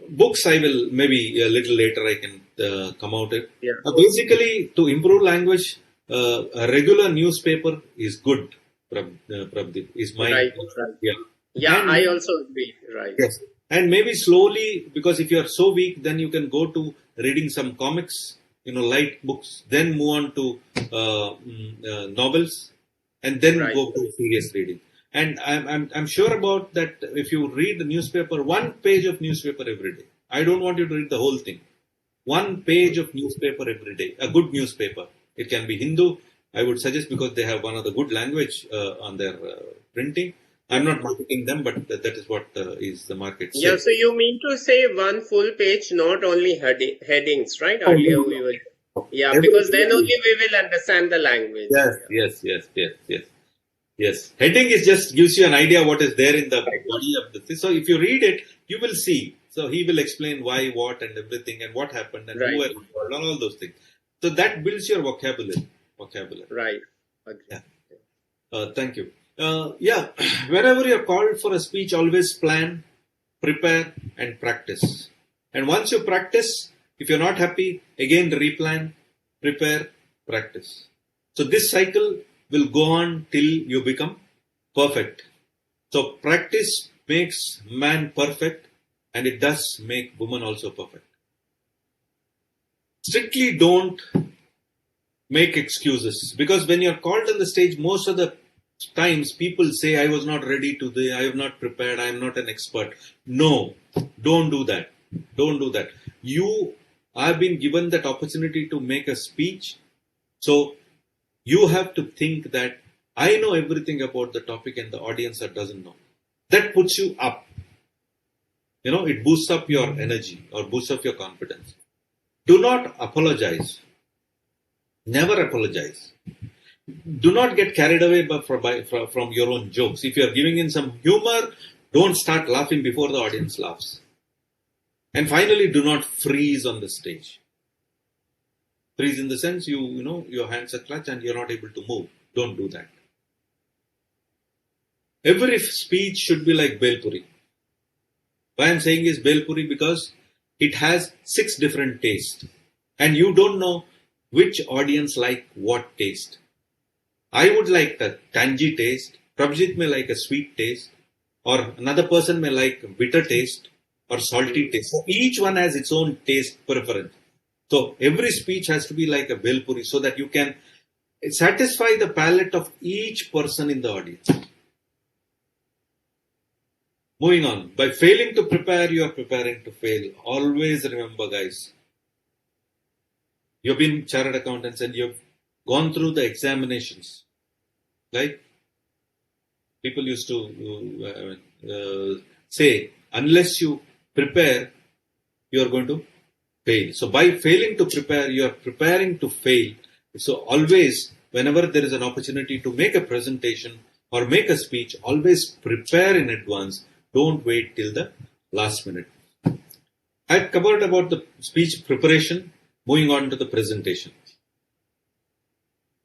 Books I will maybe a little later I can come out it. Yeah. Basically, to improve language, a regular newspaper is good. Prabdeep is my right. Yeah. Yeah, and I also agree. Right. Yes. And maybe slowly, because if you are so weak, then you can go to reading some comics, light books, then move on to novels, and then go to serious reading. And I'm sure about that. If you read the newspaper, 1 page of newspaper every day. I don't want you to read the whole thing. 1 page of newspaper every day. A good newspaper. It can be Hindu. I would suggest, because they have one of the good language on their printing. I'm not marketing them, but that is what is the market. Yeah, so you mean to say 1 full page, not only headings, right? Earlier we will. Yeah, because then only we will understand the language. Yes. Heading is just gives you an idea what is there in the body of the thing. So if you read it, you will see. So he will explain why, what, and everything, and what happened, and who were involved, and all those things. So that builds your vocabulary. Right. Okay. Yeah. Thank you. Whenever you're called for a speech, always plan, prepare, and practice. And once you practice, if you're not happy, again replan, prepare, practice. So this cycle will go on till you become perfect. So practice makes man perfect, and it does make woman also perfect. Strictly don't make excuses, because when you're called on the stage, most of the times people say, I was not ready today, I have not prepared, I am not an expert. No, don't do that. You have been given that opportunity to make a speech. So you have to think that I know everything about the topic and the audience that doesn't know. That puts you up. It boosts up your energy or boosts up your confidence. Do not apologize. Never apologize. Do not get carried away from your own jokes. If you are giving in some humor, don't start laughing before the audience laughs. And finally, do not freeze on the stage. Freeze in the sense your hands are clutched and you're not able to move. Don't do that. Every speech should be like Belpuri. Why I'm saying is Belpuri, because it has 6 different tastes. And you don't know which audience like what taste. I would like the tangy taste. Prabhjit may like a sweet taste. Or another person may like bitter taste or salty taste. So each one has its own taste preference. So every speech has to be like a Belpuri so that you can satisfy the palate of each person in the audience. Moving on. By failing to prepare, you are preparing to fail. Always remember, guys. You've been chartered accountants and you've gone through the examinations. Like people used to say, unless you prepare, you are going to fail. So by failing to prepare, you are preparing to fail. So always, whenever there is an opportunity to make a presentation or make a speech, always prepare in advance. Don't wait till the last minute. I've covered about the speech preparation. Moving on to the presentation.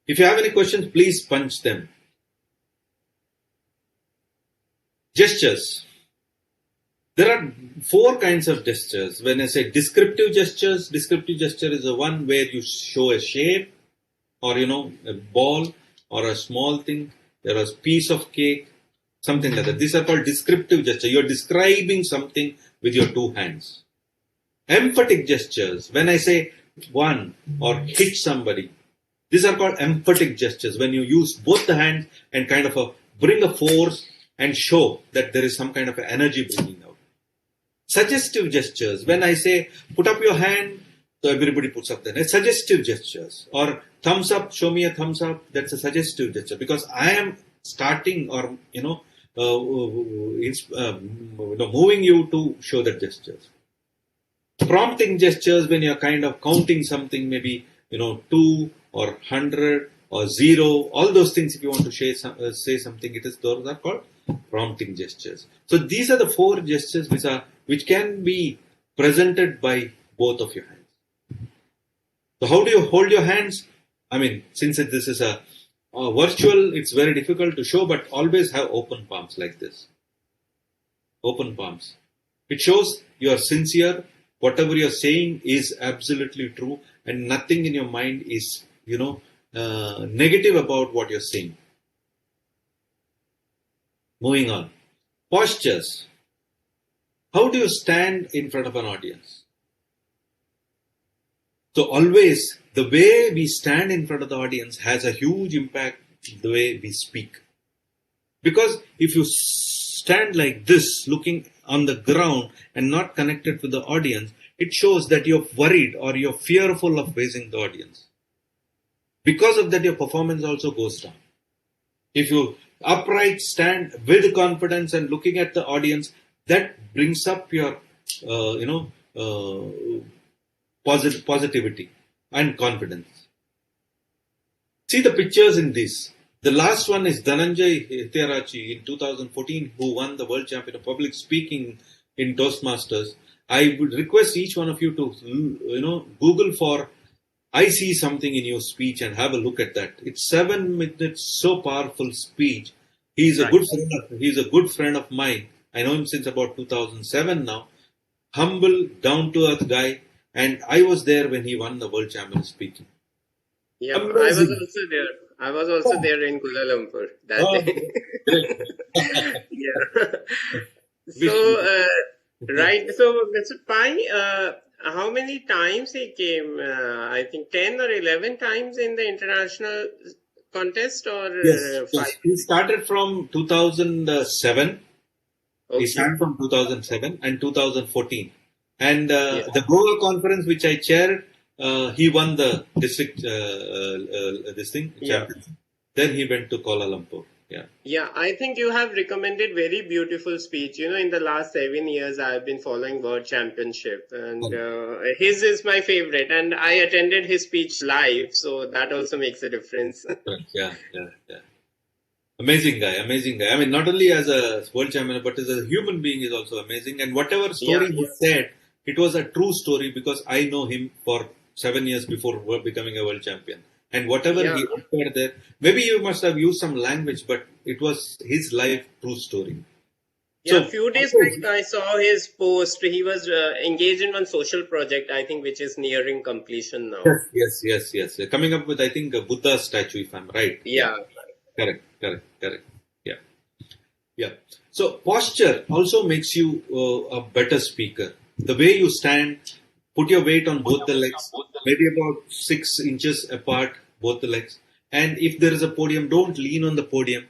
If you have any questions, please punch them. Gestures. There are 4 kinds of gestures. When I say descriptive gestures is the one where you show a shape or, a ball or a small thing. There is a piece of cake, something like that. These are called descriptive gestures. You're describing something with your 2 hands. Emphatic gestures. When I say one or hit somebody, these are called emphatic gestures. When you use both the hands and kind of bring a force and show that there is some kind of energy bringing out. Suggestive gestures. When I say put up your hand, so everybody puts up their hand. Suggestive gestures. Or thumbs up, show me a thumbs up. That's a suggestive gesture because I am starting or moving you to show that gestures. Prompting gestures when you're kind of counting something, maybe 2 or 100 or 0, all those things. If you want to say something, those are called prompting gestures. So these are the 4 gestures which can be presented by both of your hands. So how do you hold your hands? I mean, since this is a virtual, it's very difficult to show, but always have open palms like this. Open palms. It shows you are sincere. Whatever you're saying is absolutely true and nothing in your mind is, negative about what you're saying. Moving on. Postures. How do you stand in front of an audience? So always the way we stand in front of the audience has a huge impact the way we speak. Because if you stand like this, looking on the ground and not connected with the audience, it shows that you're worried or you're fearful of facing the audience. Because of that, your performance also goes down. If you upright stand with confidence and looking at the audience, that brings up your, positivity and confidence. See the pictures in this. The last one is Dhananjay Heterachi in 2014, who won the world champion of public speaking in Toastmasters. I would request each one of you to, Google for I see something in your speech and have a look at that. It's 7 minutes, so powerful speech. He's a good friend of mine. I know him since about 2007 now. Humble, down-to-earth guy. And I was there when he won the world champion speaking. Yeah, I was also there in Kuala Lumpur that day. Yeah. So, right. So, Mr. Pai, how many times he came? I think 10 or 11 times in the international contest or yes, 5? He started from 2007. Okay. He started from 2007 and 2014. And the Goa conference, which I chaired, he won the district championship. Then he went to Kuala Lumpur. Yeah, I think you have recommended very beautiful speech. In the last 7 years, I have been following World Championship, and his is my favorite. And I attended his speech live, so that also makes a difference. Yeah. Amazing guy. I mean, not only as a world champion, but as a human being is also amazing. And whatever story he said, it was a true story because I know him for 7 years before becoming a world champion. And whatever he uttered there, maybe you must have used some language, but it was his life true story. Yeah, a few days back I saw his post. He was engaged in one social project, I think, which is nearing completion now. Yes. Coming up with, I think, a Buddha statue, if I'm right. Yeah. Correct. Yeah. So posture also makes you a better speaker. The way you stand, put your weight on both the legs, maybe about 6 inches apart, both the legs. And if there is a podium, don't lean on the podium.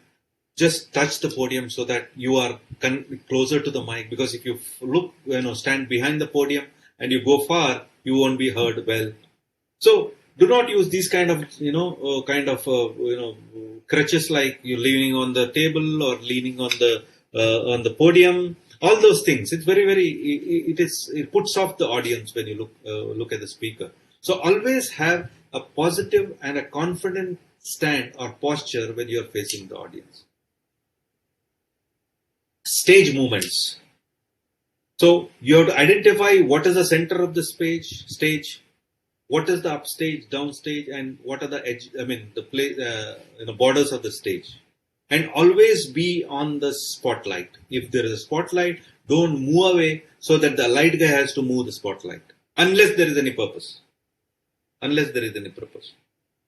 just touch the podium so that you are closer to the mic, because if you look, stand behind the podium and you go far, you won't be heard well. So do not use these kind of, crutches like you're leaning on the table or leaning on the podium. All those things. It's it puts off the audience when you look at the speaker. So always have a positive and a confident stand or posture when you're facing the audience. Stage movements. So you have to identify what is the center of the stage, what is the upstage, downstage, and what are the borders of the stage. And always be on the spotlight. If there is a spotlight, don't move away so that the light guy has to move the spotlight. Unless there is any purpose.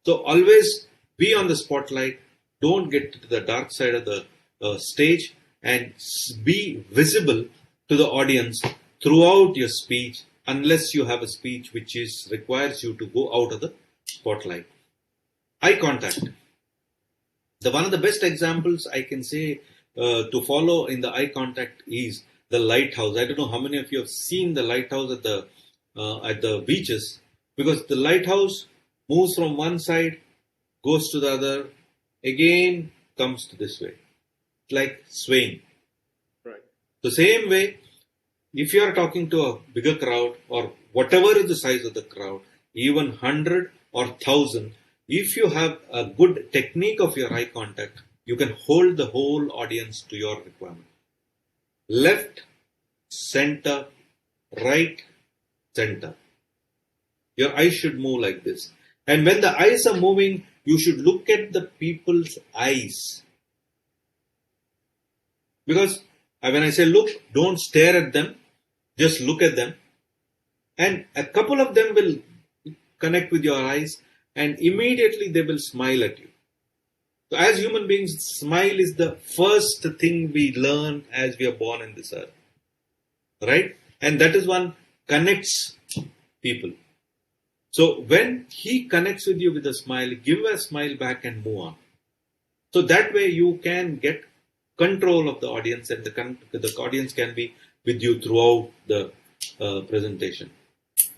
So always be on the spotlight. Don't get to the dark side of the stage, and be visible to the audience throughout your speech, unless you have a speech which requires you to go out of the spotlight. Eye contact. One of the best examples I can say to follow in the eye contact is the lighthouse. I don't know how many of you have seen the lighthouse at the beaches, because the lighthouse moves from one side, goes to the other, again comes to this way. It's like swaying. Right. The same way, if you are talking to a bigger crowd or whatever is the size of the crowd, even 100 or 1,000, if you have a good technique of your eye contact, you can hold the whole audience to your requirement. Left, center, right, center. Your eyes should move like this. And when the eyes are moving, you should look at the people's eyes. Because when I say look, don't stare at them, just look at them. And a couple of them will connect with your eyes, and immediately they will smile at you. So as human beings, smile is the first thing we learn as we are born in this earth. Right? And that is one connects people. So when he connects with you with a smile, give a smile back and move on. So that way you can get control of the audience, and the audience can be with you throughout the presentation.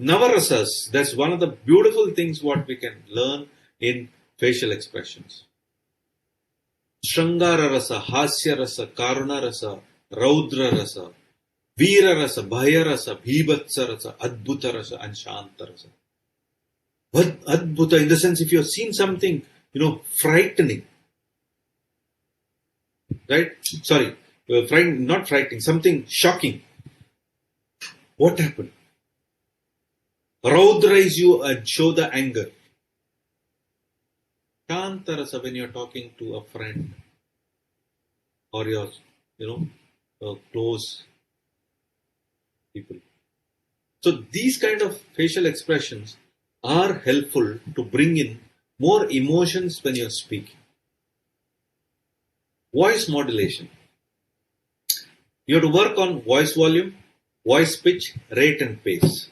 Navarasas, that's one of the beautiful things what we can learn in facial expressions. Shrangara rasa, Hasya rasa, Karuna rasa, Raudra rasa, Veera rasa, Bhaya rasa, Bhibatsa rasa, Adbhuta rasa, and Shanta rasa. But Adbhuta, in the sense, if you have seen something, frightening, right? Sorry, not frightening, something shocking. What happened? Raudraize you and show the anger. Shanta rasa, when you're talking to a friend or your, close people. So these kind of facial expressions are helpful to bring in more emotions when you're speaking. Voice modulation. You have to work on voice volume, voice pitch, rate and pace.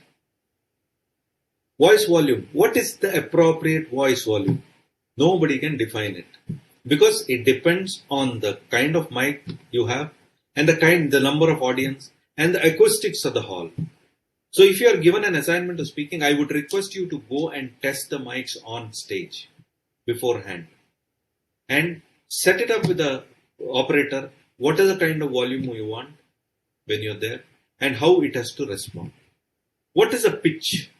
Voice volume. What is the appropriate voice volume? Nobody can define it, because it depends on the kind of mic you have and the number of audience and the acoustics of the hall. So if you are given an assignment of speaking, I would request you to go and test the mics on stage beforehand and set it up with the operator. What is the kind of volume you want when you're there and how it has to respond. What is the pitch?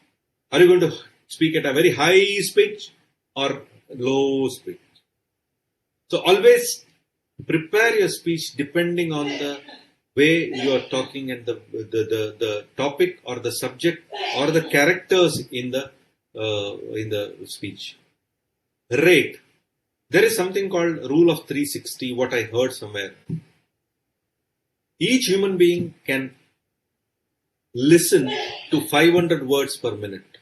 Are you going to speak at a very high pitch or low pitch? So always prepare your speech depending on the way you are talking and the topic or the subject or the characters in the speech. Rate. There is something called rule of 360, what I heard somewhere. Each human being can listen to 500 words per minute.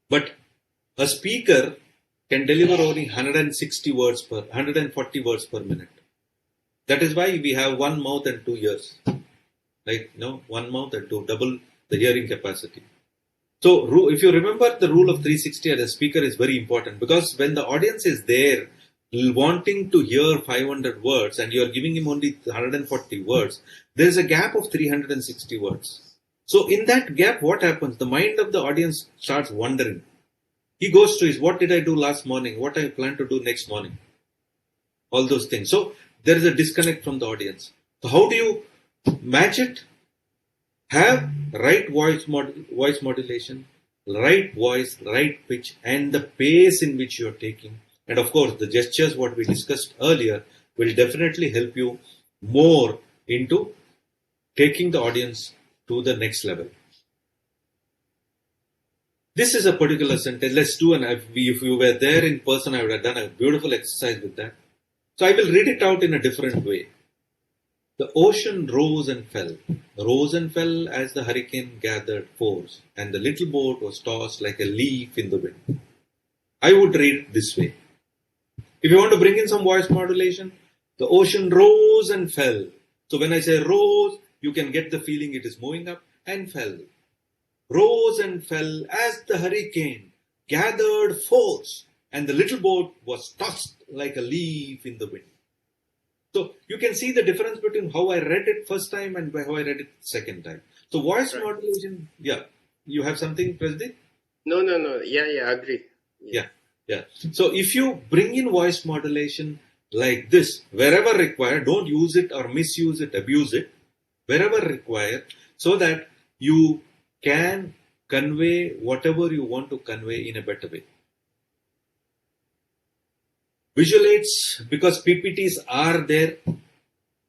But a speaker can deliver only 140 words per minute. That is why we have one mouth and 2 ears. Like, one mouth and double the hearing capacity. So if you remember, the rule of 360 as a speaker is very important, because when the audience is there, wanting to hear 500 words and you're giving him only 140 words, there's a gap of 360 words. So in that gap, what happens? The mind of the audience starts wondering. He goes to his, what did I do last morning? What I plan to do next morning? All those things. So there is a disconnect from the audience. So how do you match it? Have right voice modulation, right voice, right pitch, and the pace in which you are taking. And of course, the gestures, what we discussed earlier, will definitely help you more into taking the audience to the next level. This is a particular sentence. Let's do if you were there in person, I would have done a beautiful exercise with that. So I will read it out in a different way. The ocean rose and fell as the hurricane gathered force, and the little boat was tossed like a leaf in the wind. I would read it this way. If you want to bring in some voice modulation, the ocean rose and fell. So when I say rose, you can get the feeling it is moving up and fell. Rose and fell as the hurricane gathered force, and the little boat was tossed like a leaf in the wind. So you can see the difference between how I read it first time and how I read it second time. So voice modulation, yeah. You have something, Pradeep? No. Yeah, agree. Yeah. So if you bring in voice modulation like this, wherever required, don't use it or misuse it, abuse it, wherever required, so that you can convey whatever you want to convey in a better way. Visual aids, because PPTs are there,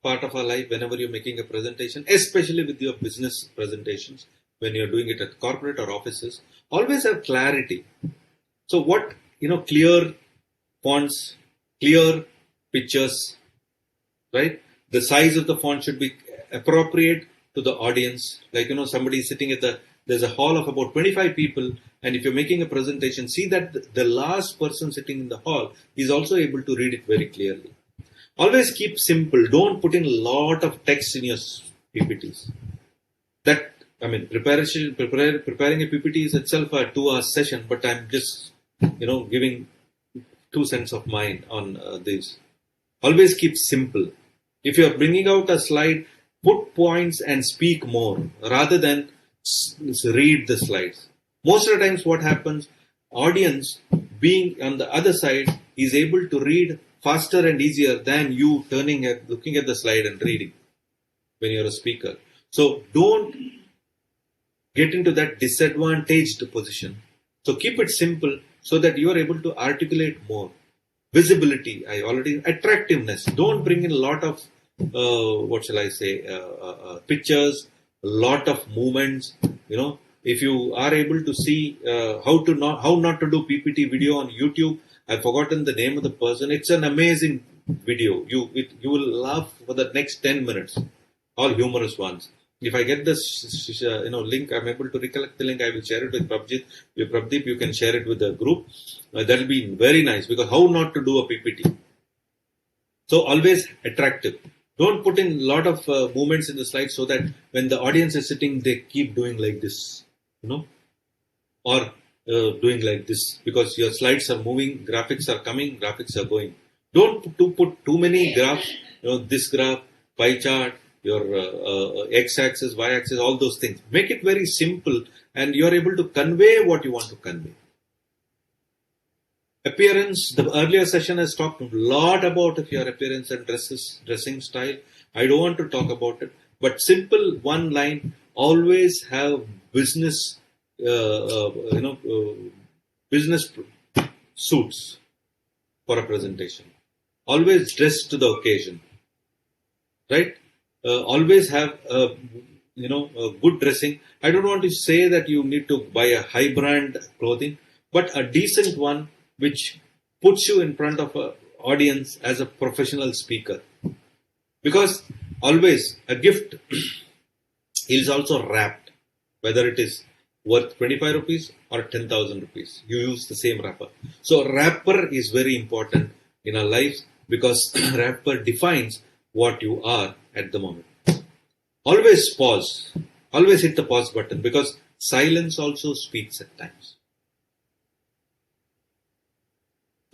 part of our life whenever you're making a presentation, especially with your business presentations, when you're doing it at corporate or offices, always have clarity. So what, clear fonts, clear pictures, right? The size of the font should be appropriate to the audience. Like, somebody is sitting there's a hall of about 25 people, and if you're making a presentation, see that the last person sitting in the hall is also able to read it very clearly. Always keep simple. Don't put in a lot of text in your PPTs. Preparing a PPT is itself a 2-hour session, but I'm just, giving 2 cents of mine on this. Always keep simple. If you're bringing out a slide, put points and speak more rather than read the slides. Most of the times what happens, audience being on the other side is able to read faster and easier than you looking at the slide and reading when you're a speaker. So don't get into that disadvantaged position. So keep it simple so that you are able to articulate more. Visibility, attractiveness. Don't bring in a lot of, pictures, a lot of movements. If you are able to see how not to do PPT video on YouTube, I've forgotten the name of the person. It's an amazing video. You will laugh for the next 10 minutes. All humorous ones. If I get this link, I'm able to recollect the link. I will share it with Prabdeep. With Prabdeep, you can share it with the group. That will be very nice, because how not to do a PPT. So always attractive. Don't put in a lot of movements in the slide so that when the audience is sitting, they keep doing like this, or doing like this, because your slides are moving, graphics are coming, graphics are going. Don't put too many graphs, this graph, pie chart, your x-axis, y-axis, all those things. Make it very simple and you're able to convey what you want to convey. Appearance, the earlier session has talked a lot about your appearance and dressing style. I don't want to talk about it, but simple one line, always have business, business suits for a presentation. Always dress to the occasion, right? Always have, good dressing. I don't want to say that you need to buy a high brand clothing, but a decent one which puts you in front of an audience as a professional speaker. Because always a gift is also wrapped, whether it is worth 25 rupees or 10,000 rupees. You use the same wrapper. So wrapper is very important in our lives, because wrapper defines what you are at the moment. Always pause. Always hit the pause button, because silence also speaks at times.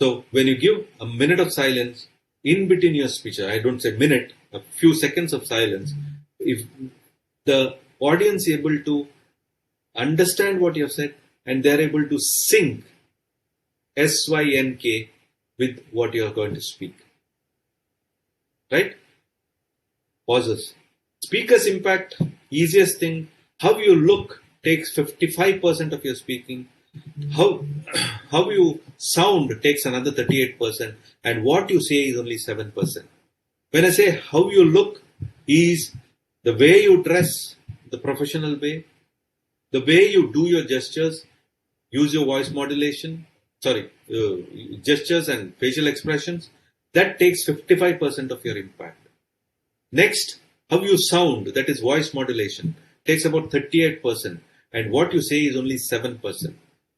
So when you give a minute of silence in between your speech, I don't say minute, a few seconds of silence, if the audience is able to understand what you have said and they are able to sync SYNK with what you are going to speak. Right? Pauses. Speaker's impact, easiest thing, how you look takes 55% of your speaking. How you sound takes another 38%, and what you say is only 7%. When I say how you look is the way you dress, the professional way, the way you do your gestures, use your voice modulation, gestures and facial expressions, that takes 55% of your impact. Next, how you sound, that is voice modulation, takes about 38%, and what you say is only 7%.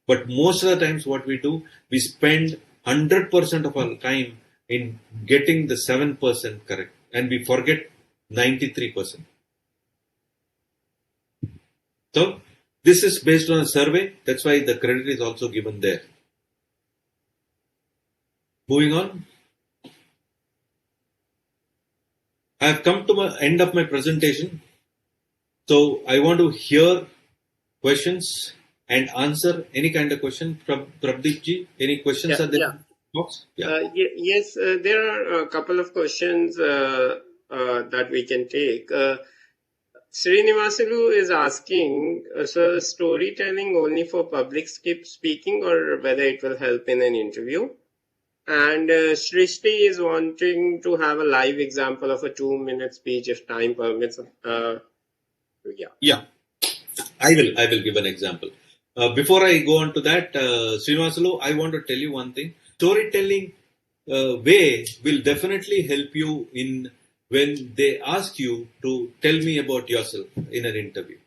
But most of the times what we do, we spend 100% of our time in getting the 7% correct, and we forget 93%. So, this is based on a survey, that's why the credit is also given there. Moving on. I have come to the end of my presentation. So, I want to hear questions and answer any kind of question. Prabdeep ji, any questions are there? Yeah. Yes, there are a couple of questions that we can take. Srinivasalu is asking, so storytelling only for public speaking or whether it will help in an interview? And Srishti is wanting to have a live example of a 2-minute speech if time permits. Yeah, I will give an example. Before I go on to that, Srinivasalu, I want to tell you one thing. Storytelling way will definitely help you in when they ask you to tell me about yourself in an interview.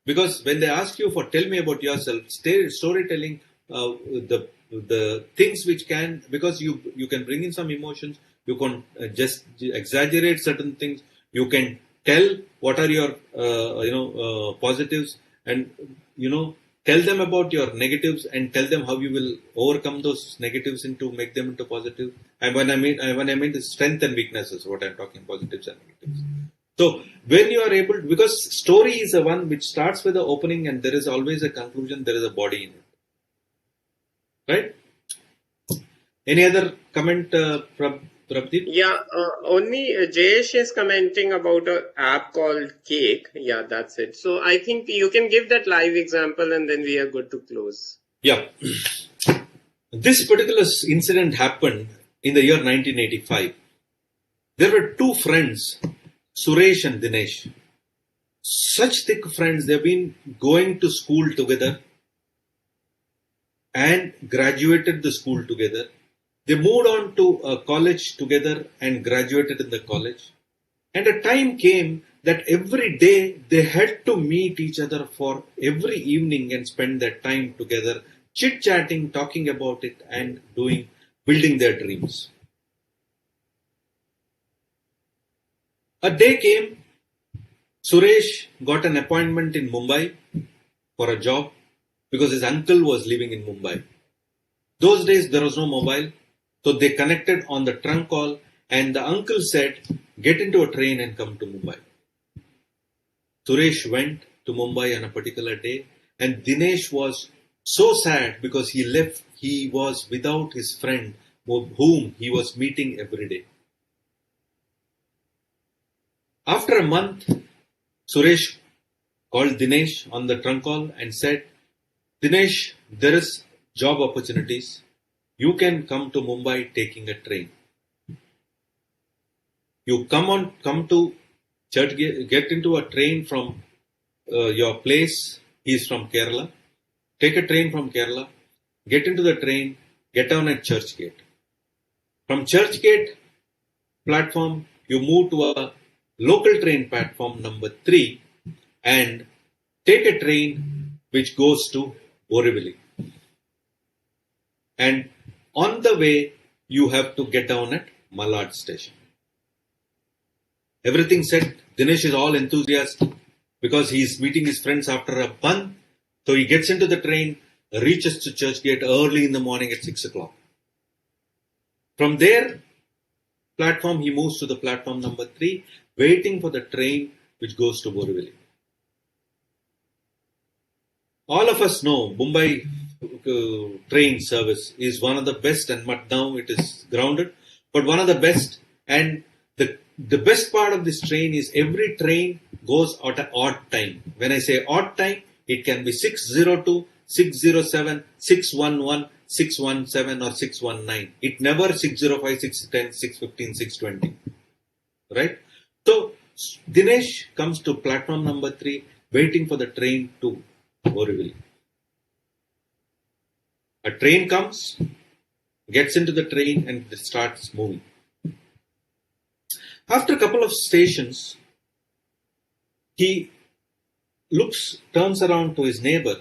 Because when they ask you for tell me about yourself, storytelling, the things which can, because you can bring in some emotions, you can just exaggerate certain things, you can tell what are your positives, and tell them about your negatives and tell them how you will overcome those negatives into make them into positive. And when I mean the strength and weaknesses, what I'm talking, positives and negatives. So when you are able, because story is the one which starts with the opening and there is always a conclusion, there is a body in it. Right? Any other comment, Prabdeep? Yeah, only Jayesh is commenting about an app called Cake. Yeah, that's it. So I think you can give that live example and then we are good to close. Yeah. This particular incident happened in the year 1985. There were two friends, Suresh and Dinesh. Such thick friends, they've been going to school together and graduated the school together. They moved on to a college together and graduated in the college. And a time came that every day they had to meet each other for every evening and spend that time together, chit-chatting, talking about it and building their dreams. A day came, Suresh got an appointment in Mumbai for a job because his uncle was living in Mumbai. Those days there was no mobile. So they connected on the trunk call and the uncle said, get into a train and come to Mumbai. Suresh went to Mumbai on a particular day and Dinesh was so sad because he was without his friend whom he was meeting every day. After a month, Suresh called Dinesh on the trunk call and said, Dinesh, there is job opportunities. You can come to Mumbai taking a train. You come to church, get into a train from your place. He's from Kerala. Take a train from Kerala. Get into the train. Get down at Churchgate. From Churchgate platform, you move to a local train platform number 3 and take a train which goes to Borivali. And on the way, you have to get down at Malad station. Everything said, Dinesh is all enthusiastic because he is meeting his friends after a month. So he gets into the train, reaches to Churchgate early in the morning at 6 o'clock. From their platform, he moves to the platform number 3, waiting for the train which goes to Borivali. All of us know Mumbai train service is one of the best, and now it is grounded, but one of the best. And the best part of this train is every train goes at an odd time. When I say odd time, it can be 6:02, 6:07, 6:11, 6:17 or 6:19. It never 6:05, 6:10, 6:15, 6:20. Right? So Dinesh comes to platform number 3, waiting for the train to Borivali. A train comes, gets into the train, and it starts moving. After a couple of stations, he turns around to his neighbor,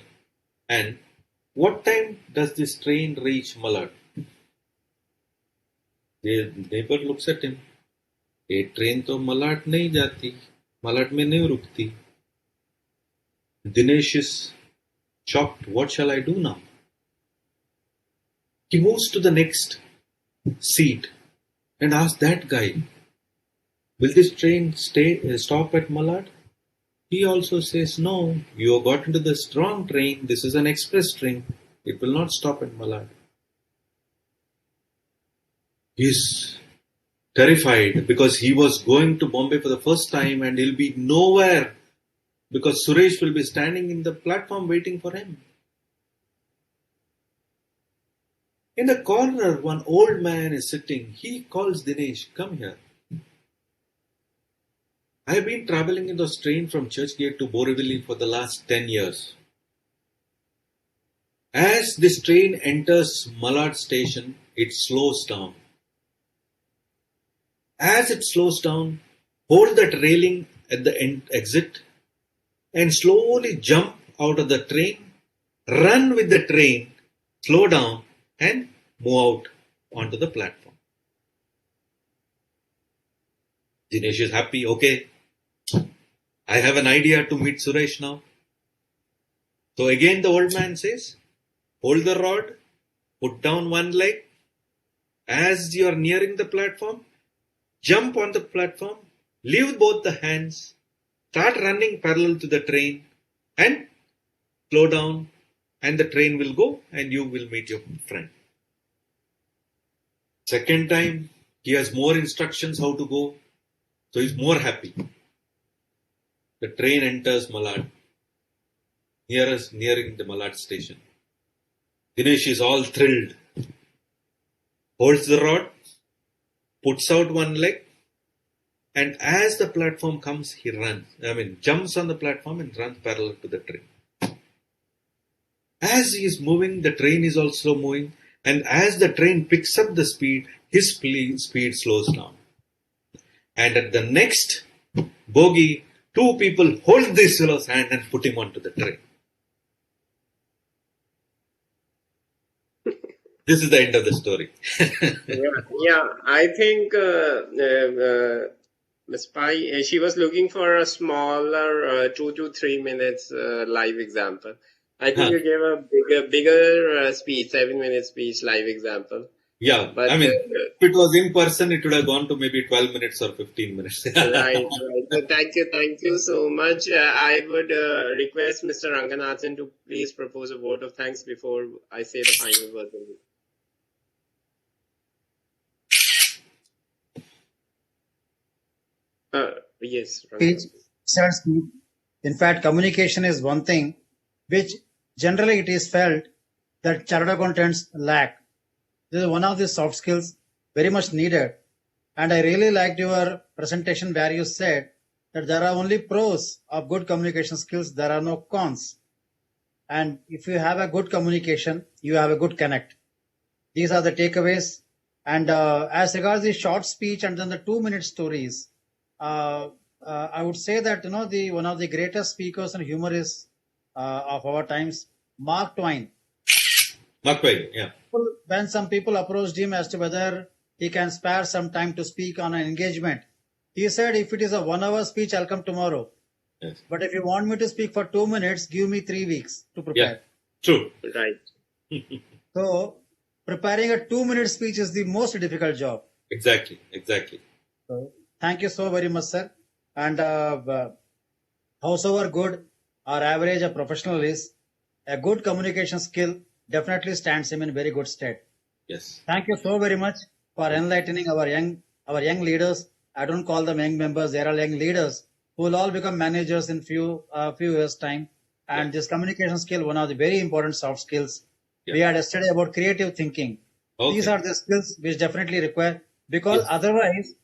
and what time does this train reach Malad? The neighbor looks at him. ये train तो मलाड नहीं जाती, मलाड में नहीं रुकती. Dinesh is shocked. What shall I do now? He moves to the next seat and asks that guy, will this train stop at Malad? He also says, no, you have got into the wrong train. This is an express train. It will not stop at Malad. He is terrified because he was going to Bombay for the first time and he'll be nowhere because Suresh will be standing in the platform waiting for him. In the corner, one old man is sitting. He calls Dinesh, come here. I have been traveling in this train from Churchgate to Borivali for the last 10 years. As this train enters Malad station, it slows down. As it slows down, hold that railing at the exit and slowly jump out of the train, run with the train, slow down and move out onto the platform. Dinesh is happy. Okay, I have an idea to meet Suresh now. So again the old man says, hold the rod, put down one leg. As you are nearing the platform, jump on the platform, leave both the hands, start running parallel to the train and slow down and the train will go and you will meet your friend. Second time, he has more instructions how to go, so he's more happy. The train enters Malad, nearing the Malad station. Dinesh is all thrilled, holds the rod, puts out one leg, and as the platform comes, he jumps on the platform and runs parallel to the train. As he is moving, the train is also moving, and as the train picks up the speed, his speed slows down. And at the next bogie, two people hold this fellow's hand and put him onto the train. This is the end of the story. Yeah, I think Ms. Pai, she was looking for a smaller 2 to 3 minutes live example. I think you gave a bigger speech, 7-minute speech, live example. Yeah, but if it was in person, it would have gone to maybe 12 minutes or 15 minutes. Right. So thank you so much. I would request Mr. Ranganathan to please propose a vote of thanks before I say the final word. Yes. In fact, communication is one thing which generally it is felt that chartered accountants lack. This is one of the soft skills very much needed. And I really liked your presentation where you said that there are only pros of good communication skills. There are no cons. And if you have a good communication, you have a good connect. These are the takeaways. And as regards the short speech and then the 2-minute stories, I would say that one of the greatest speakers and humorists of our times, Mark Twain. Mark Twain, yeah. When some people approached him as to whether he can spare some time to speak on an engagement, he said, if it is a 1-hour speech, I'll come tomorrow. Yes. But if you want me to speak for 2 minutes, give me 3 weeks to prepare. Yeah, true. Right. So preparing a 2-minute speech is the most difficult job. Exactly. So, thank you so very much, sir. And howsoever good or average a professional is, a good communication skill definitely stands him in very good stead. Yes. Thank you so very much for enlightening our young leaders. I don't call them young members; they are all young leaders who will all become managers in few years' time. And this communication skill, one of the very important soft skills. Yeah. We had yesterday about creative thinking. Okay. These are the skills which definitely require, because Yes. otherwise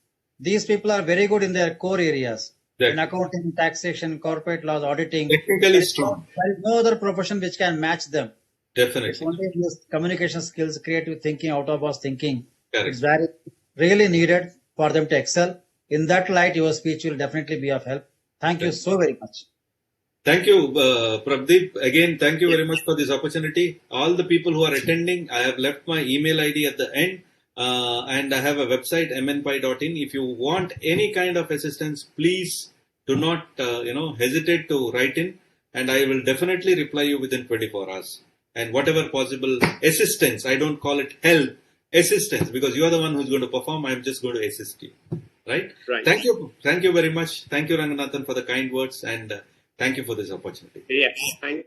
these people are very good in their core areas. Exactly. In accounting, taxation, corporate laws, auditing. Technically strong. There is no other profession which can match them. It's Definitely. only this communication skills, creative thinking, out of box thinking. Correct. It's very really needed for them to excel. In that light, your speech will definitely be of help. Thank you so very much. Thank you, Prabdeep. Again, thank you very much for this opportunity. All the people who are attending, I have left my email ID at the end, and I have a website, mnpi.in. If you want any kind of assistance, please do not, hesitate to write in, and I will definitely reply you within 24 hours. And whatever possible assistance, I don't call it help, assistance, because you are the one who's going to perform. I'm just going to assist you. Right? Thank you very much. Thank you, Ranganathan, for the kind words, and thank you for this opportunity. Yes, thank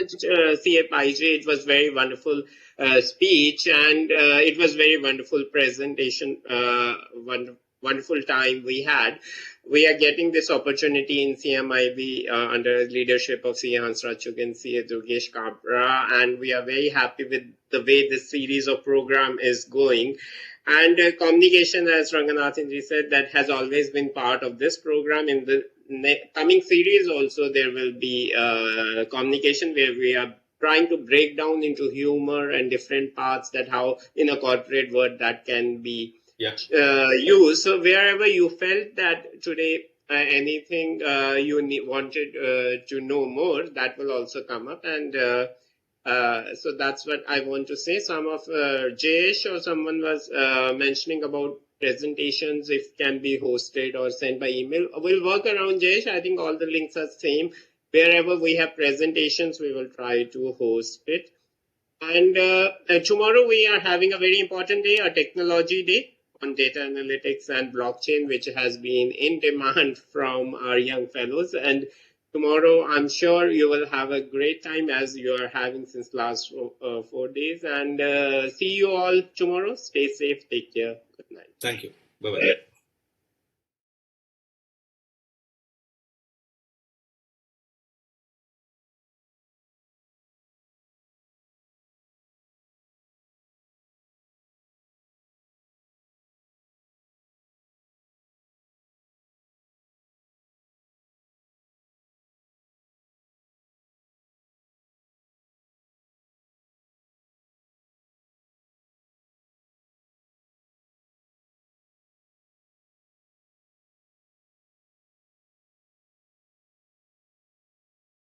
CA Paiji. It was very wonderful speech, and it was very wonderful presentation. Wonderful time we had. We are getting this opportunity in CMIB under leadership of CA Hansrachuk and CA Durgesh Kabra, and we are very happy with the way this series of program is going. And communication, as Ranganathan ji said, that has always been part of this program. In the coming series also, there will be communication where we are trying to break down into humor and different parts, that how in a corporate word that can be used. So wherever you felt that today anything you wanted to know more, that will also come up. And so that's what I want to say. Some of Jayesh or someone was mentioning about presentations, if can be hosted or sent by email. We'll work around, Jayesh. I think all the links are same. Wherever we have presentations, we will try to host it. And tomorrow we are having a very important day, a technology day on data analytics and blockchain, which has been in demand from our young fellows. And tomorrow, I'm sure you will have a great time, as you are having since last 4 days. And see you all tomorrow. Stay safe. Take care. Good night. Thank you. Bye-bye.